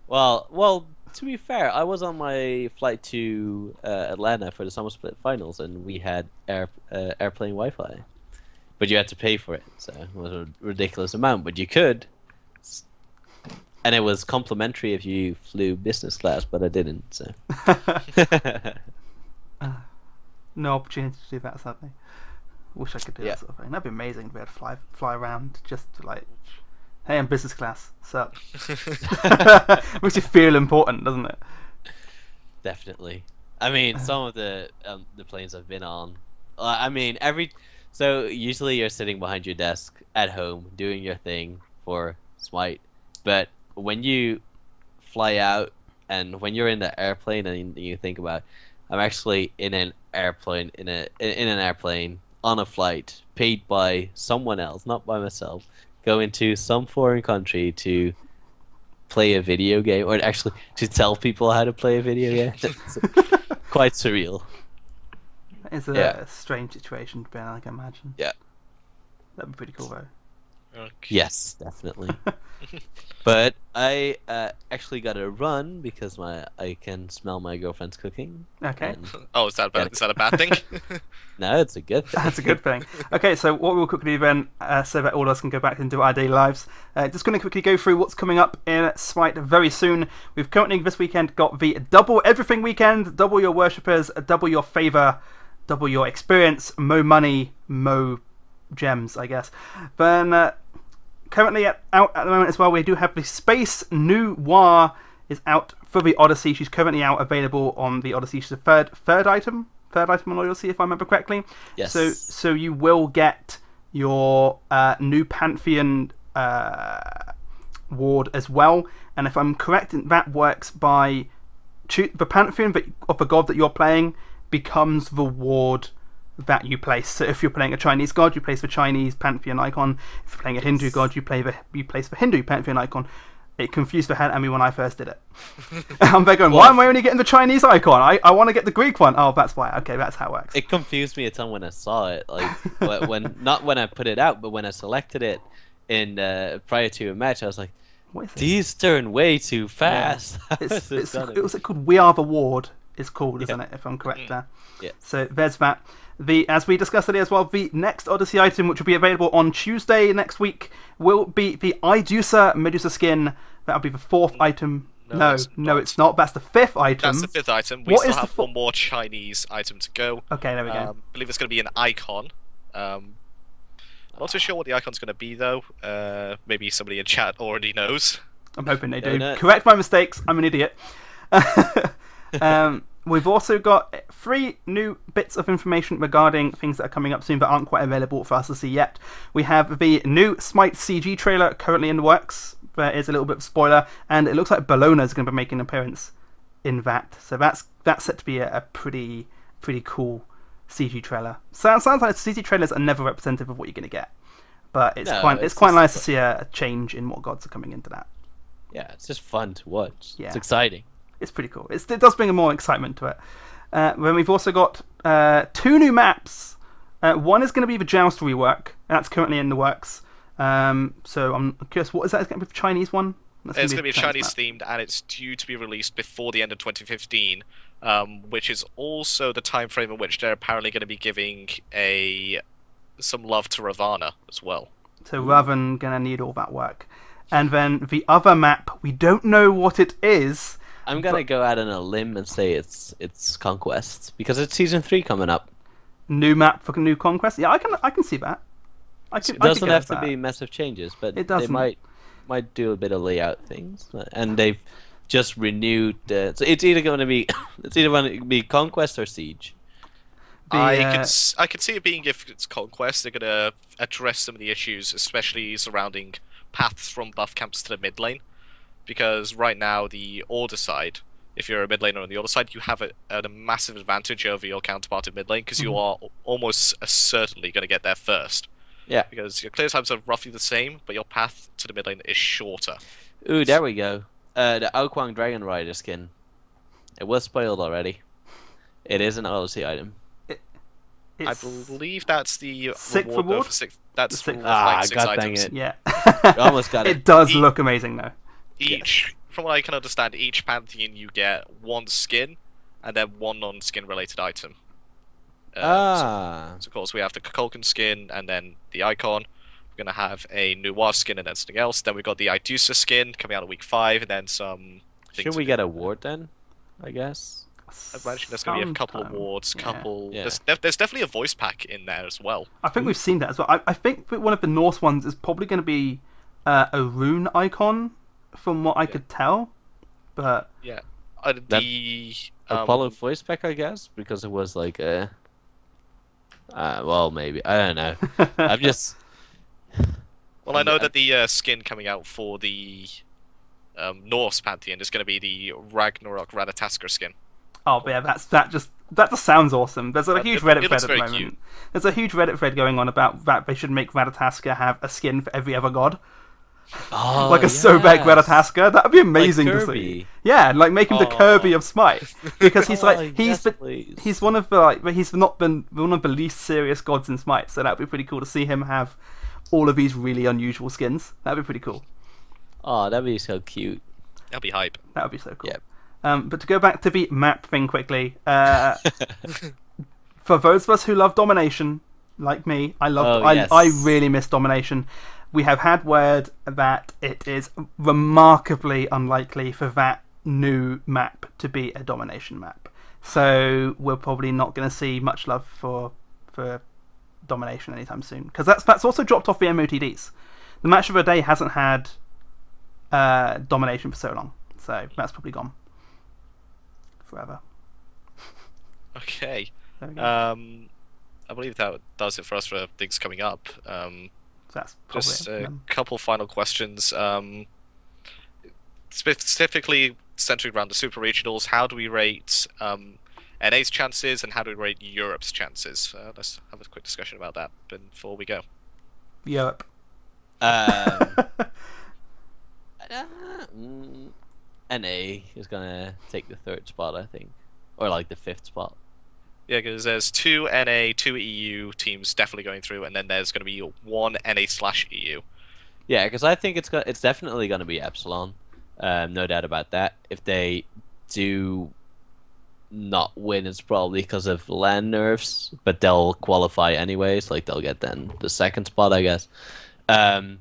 Well. To be fair, I was on my flight to Atlanta for the Summer Split Finals, and we had airplane Wi-Fi, but you had to pay for it, so it was a ridiculous amount. But you could, and it was complimentary if you flew business class, but I didn't. So No opportunity to do that, sadly. Wish I could do Yeah. that sort of thing. That'd be amazing to be able to fly around just to like, hey, I'm business class. Sup? Makes you feel important, doesn't it? definitely. I mean, some of the planes I've been on. I mean, so usually you're sitting behind your desk at home doing your thing for Smite, but when you fly out and when you're in the airplane and you think about, I'm actually in an airplane in an airplane on a flight paid by someone else, not by myself, going to some foreign country to play a video game, or actually to tell people how to play a video game. It's quite surreal. It's a Yeah. strange situation to be in, I can imagine. Yeah. That'd be pretty cool, though. Okay. Yes, definitely. But I actually got to run because I can smell my girlfriend's cooking. Okay. And Oh, is that a bad thing? no, it's a good thing. That's a good thing. Okay, so what we'll quickly do then, so that all of us can go back and do our daily lives, just going to quickly go through what's coming up in Smite very soon. We've currently this weekend got the Double Everything weekend, double your worshippers, double your favour, double your experience, mo money, mo gems, I guess. Then currently out at the moment as well, we do have the Space Noir is out for the Odyssey. She's currently out, available on the Odyssey. She's the third item on Odyssey, if I remember correctly. Yes. So you will get your new Pantheon ward as well. And if I'm correct, that works by the Pantheon of the god that you're playing becomes the ward that you place. So if you're playing a Chinese god, you place the Chinese Pantheon icon. If you're playing a Hindu god, you place the Hindu Pantheon icon. It confused the hell out of me when I first did it. I'm there going, why am I only getting the Chinese icon? I want to get the Greek one. Oh, that's why. Okay, that's how it works. It confused me a ton when I saw it. Like not when I put it out, but when I selected it in prior to a match, I was like, What is it? these turn way too fast. It was called We Are the Ward. It's called, isn't it? If I'm correct there. Yeah. So there's that. As we discussed earlier as well, the next Odyssey item, which will be available on Tuesday next week, will be the Medusa skin. That'll be the fourth item. No, it's not. That's the fifth item. That's the fifth item. We What still is the have one more Chinese item to go. Okay, there we go. I believe it's going to be an icon. I'm not too sure what the icon's going to be, though. Maybe somebody in chat already knows. I'm hoping they do. Donut. Correct my mistakes. I'm an idiot. We've also got 3 new bits of information regarding things that are coming up soon that aren't quite available for us to see yet. We have the new Smite CG trailer currently in the works. There is a little bit of spoiler, and it looks like Bologna is going to be making an appearance in that. So that's set to be a pretty cool CG trailer. So it sounds like CG trailers are never representative of what you're going to get, but it's No, quite it's nice just to see a change in what gods are coming into that. Yeah, it's just fun to watch. Yeah. It's exciting. It's pretty cool. It does bring more excitement to it. Then we've also got 2 new maps. One is going to be the Joust rework. That's currently in the works. So I'm curious, what is that? Is going to be the Chinese one? It's going to be Chinese map. themed, and it's due to be released before the end of 2015, which is also the time frame in which they're apparently going to be giving some love to Ravana as well. So Raven going to need all that work. And then the other map, we don't know what it is. I'm gonna go out on a limb and say it's Conquest because it's season 3 coming up. New map for New Conquest. Yeah, I can see that. It doesn't have to be massive changes, but It they doesn't. might do a bit of layout things, and they've just renewed. So it's either going to be Conquest or Siege. I could see it being if it's Conquest, they're gonna address some of the issues, especially surrounding paths from buff camps to the mid lane, because right now the Order side, if you're a mid laner on the Order side, you have a massive advantage over your counterpart in mid lane because you are almost certainly going to get there first. Yeah. Because your clear times are roughly the same, but your path to the mid lane is shorter. Ooh, there we go. The Aokwang Dragon Rider skin. It was spoiled already. It is an OLC item. I believe that's the sixth reward? For six. That's The sixth. like 6 God dang items. it. Yeah. Almost got it. It does look amazing though. From what I can understand, each Pantheon you get one skin, and then one non-skin related item. So of course we have the Kukulkan skin, and then the Icon. We're gonna have a Noir skin, and then something else. Then we've got the Idusa skin coming out in week 5, and then some. Should we get a ward then? I guess. I imagine there's gonna be a couple of wards, Yeah. There's definitely a voice pack in there as well. I think we've seen that as well. I think one of the Norse ones is probably going to be a rune icon, from what I could tell. But yeah, Apollo voice pack, I guess, because it was like a. Well, maybe I don't know. I'm just. Well, I know that the skin coming out for the Norse Pantheon is going to be the Ragnarok Ratatoskr skin. oh, but yeah, that just sounds awesome. There's a huge Reddit thread at the very moment. cute. There's a huge Reddit thread going on about that they should make Ratatoskr have a skin for every other god. Oh, Like a Sobek yes. Ratatoskr. That would be amazing to Kirby. see. Yeah, like make him the Kirby of Smite, because he's Please. he's one of the he's not been one of the least serious gods in Smite. So that would be pretty cool to see him have all of these really unusual skins. That'd be pretty cool. Oh, that'd be so cute. That'll be hype. That would be so cool. Yep. But to go back to the map thing quickly, for those of us who love domination, like me, yes. I really miss domination. We have had word that it is remarkably unlikely for that new map to be a domination map. So we're probably not going to see much love for domination anytime soon, because that's also dropped off the MOTDs. The match of the day hasn't had domination for so long, so that's probably gone forever. Okay. There we go. I believe that does it for us for things coming up. That's probably Just it for a them. couple final questions. Specifically centering around the Super Regionals, how do we rate NA's chances, and how do we rate Europe's chances? Let's have a quick discussion about that before we go. Europe. NA is gonna take the 3rd spot, I think, or like the 5th spot. Yeah, because there's 2 NA, 2 EU teams definitely going through, and then there's going to be 1 NA/EU. Yeah, because I think it's definitely gonna be Epsilon, no doubt about that. If they do not win, it's probably because of land nerfs, but they'll qualify anyways. Like they'll get then the 2nd spot, I guess. Then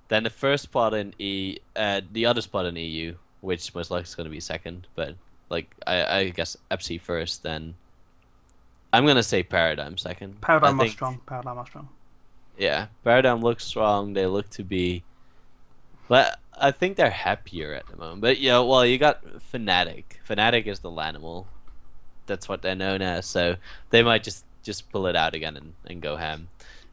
the 1st spot in the other spot in EU, which most likely is going to be 2nd, but like I guess Epsi 1st. Then I'm gonna say Paradigm 2nd. Paradigm I are think- strong. Paradigm are strong. Yeah, Paradigm looks strong. They look to be, but I think they're happier at the moment. But yeah, well, you got Fnatic. Fnatic is the Lanimal. That's what they're known as. So they might just pull it out again and go ham.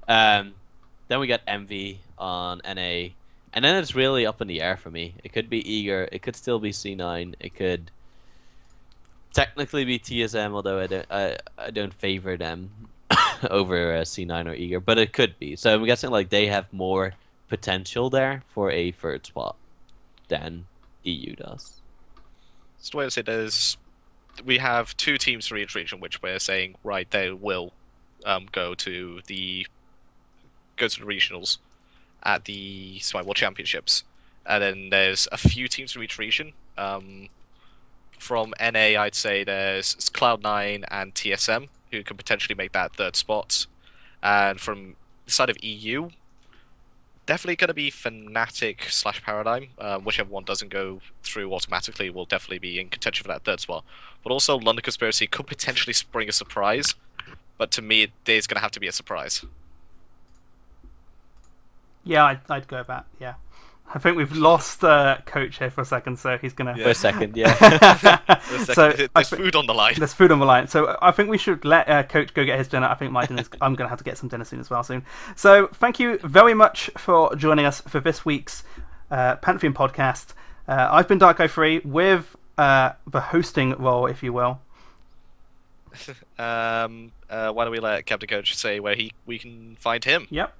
Then we got Envy on NA, and then it's really up in the air for me. It could be Eager. It could still be C9. It could technically be TSM, although I don't favor them over C9 or Eager, but it could be. So I'm guessing like they have more potential there for a 3rd spot than EU does. So the way to say it, we have 2 teams for each region, which we're saying right they will go to the regionals at the Smite World Championships, and then there's a few teams from each region. From NA, I'd say there's Cloud9 and TSM who could potentially make that 3rd spot, and from the side of EU, definitely going to be Fnatic/Paradigm. Whichever one doesn't go through automatically will definitely be in contention for that 3rd spot. But also London Conspiracy could potentially spring a surprise, but to me it is going to have to be a surprise. Yeah, I'd go with that. Yeah, I think we've lost Coach here for a second, so he's gonna. For a second, yeah. So there's food on the line. There's food on the line, so I think we should let Coach go get his dinner. I think my dinner's. I'm gonna have to get some dinner soon as well soon. So thank you very much for joining us for this week's Pantheon podcast. I've been Darkkai3 with the hosting role, if you will. Why don't we let CaptCoach say where we can find him? Yep.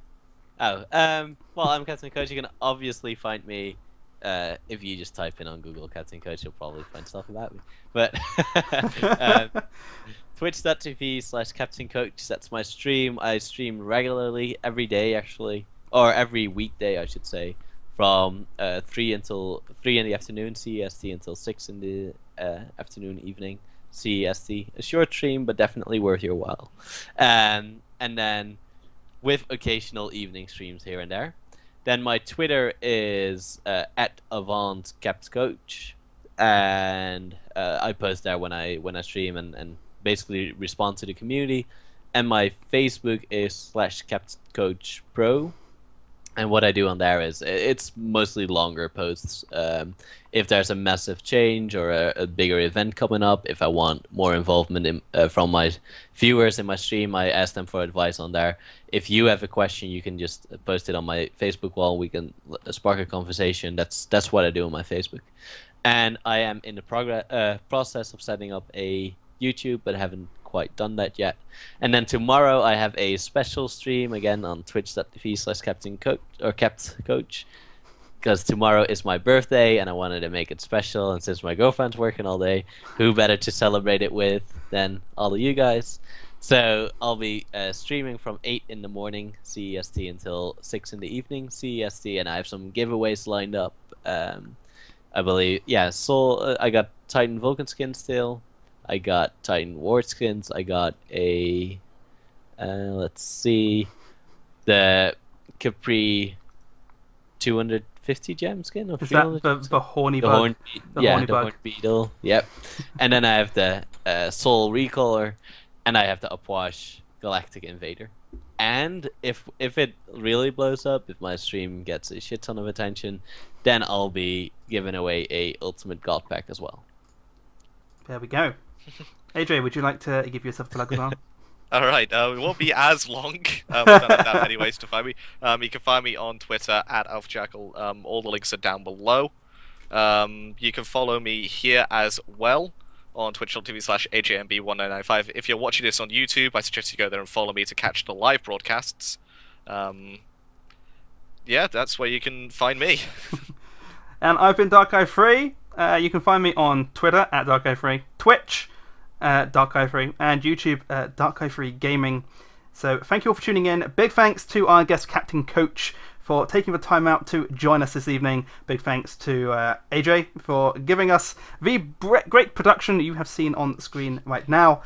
Oh, well, I'm CaptCoach. You can obviously find me if you just type in on Google CaptCoach, you'll probably find stuff about me. But twitch.tv/CaptCoach, that's my stream. I stream regularly every day, actually, or every weekday, I should say, from 3 in the afternoon CEST until 6 in the afternoon evening CEST. A short stream, but definitely worth your while. And then with occasional evening streams here and there. Then my Twitter is at Avant CaptCoach, and I post there when I stream and basically respond to the community. And my Facebook is /CaptCoachPro. And what I do on there is it's mostly longer posts. If there's a massive change or a bigger event coming up, if I want more involvement from my viewers in my stream, I ask them for advice on there. If you have a question, you can just post it on my Facebook wall. We can spark a conversation. That's what I do on my Facebook. And I am in the process of setting up a YouTube, but haven't quite done that yet. And then tomorrow I have a special stream again on twitch.tv/CaptCoach or CaptCoach, because tomorrow is my birthday and I wanted to make it special, and since my girlfriend's working all day, who better to celebrate it with than all of you guys. So I'll be streaming from 8 in the morning CEST until 6 in the evening CEST, and I have some giveaways lined up. I believe, yeah, Soul, I got Titan Vulcan skin still, I got Titan Ward skins. I got a, let's see, the Capri 250 gem skin. Or is that the horny bug? The horn beetle. Yep. And then I have the Soul Recaller, and I have the Upwash Galactic Invader. And if it really blows up, if my stream gets a shit ton of attention, then I'll be giving away a Ultimate God Pack as well. There we go. AJ, would you like to give yourself a plug as well? Alright, it won't be as long. We don't have that many ways to find me. You can find me on Twitter at AlphaJackal. All the links are down below. You can follow me here as well on twitch.tv/AJMB1995. If you're watching this on YouTube, I suggest you go there and follow me to catch the live broadcasts. Yeah, that's where you can find me. And I've been Darkkai3. You can find me on Twitter at Darkkai3, Twitch Darkkai3, and YouTube Darkkai3 Gaming. So thank you all for tuning in. Big thanks to our guest CaptCoach for taking the time out to join us this evening. Big thanks to AJ for giving us the great production you have seen on the screen right now.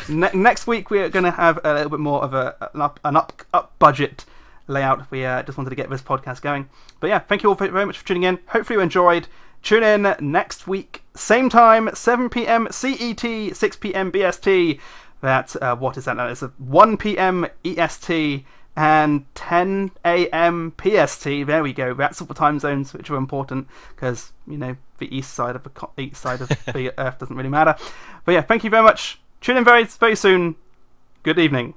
Next week we're going to have a little bit more of an up budget layout. We just wanted to get this podcast going. But yeah, thank you all very much for tuning in. Hopefully you enjoyed. Tune in next week, same time, 7 p.m. CET, 6 p.m. BST. That's, what is that now? It's 1 p.m. EST and 10 a.m. PST. There we go. That's all the time zones which are important because, you know, the east side of the Earth doesn't really matter. But yeah, thank you very much. Tune in very, very soon. Good evening.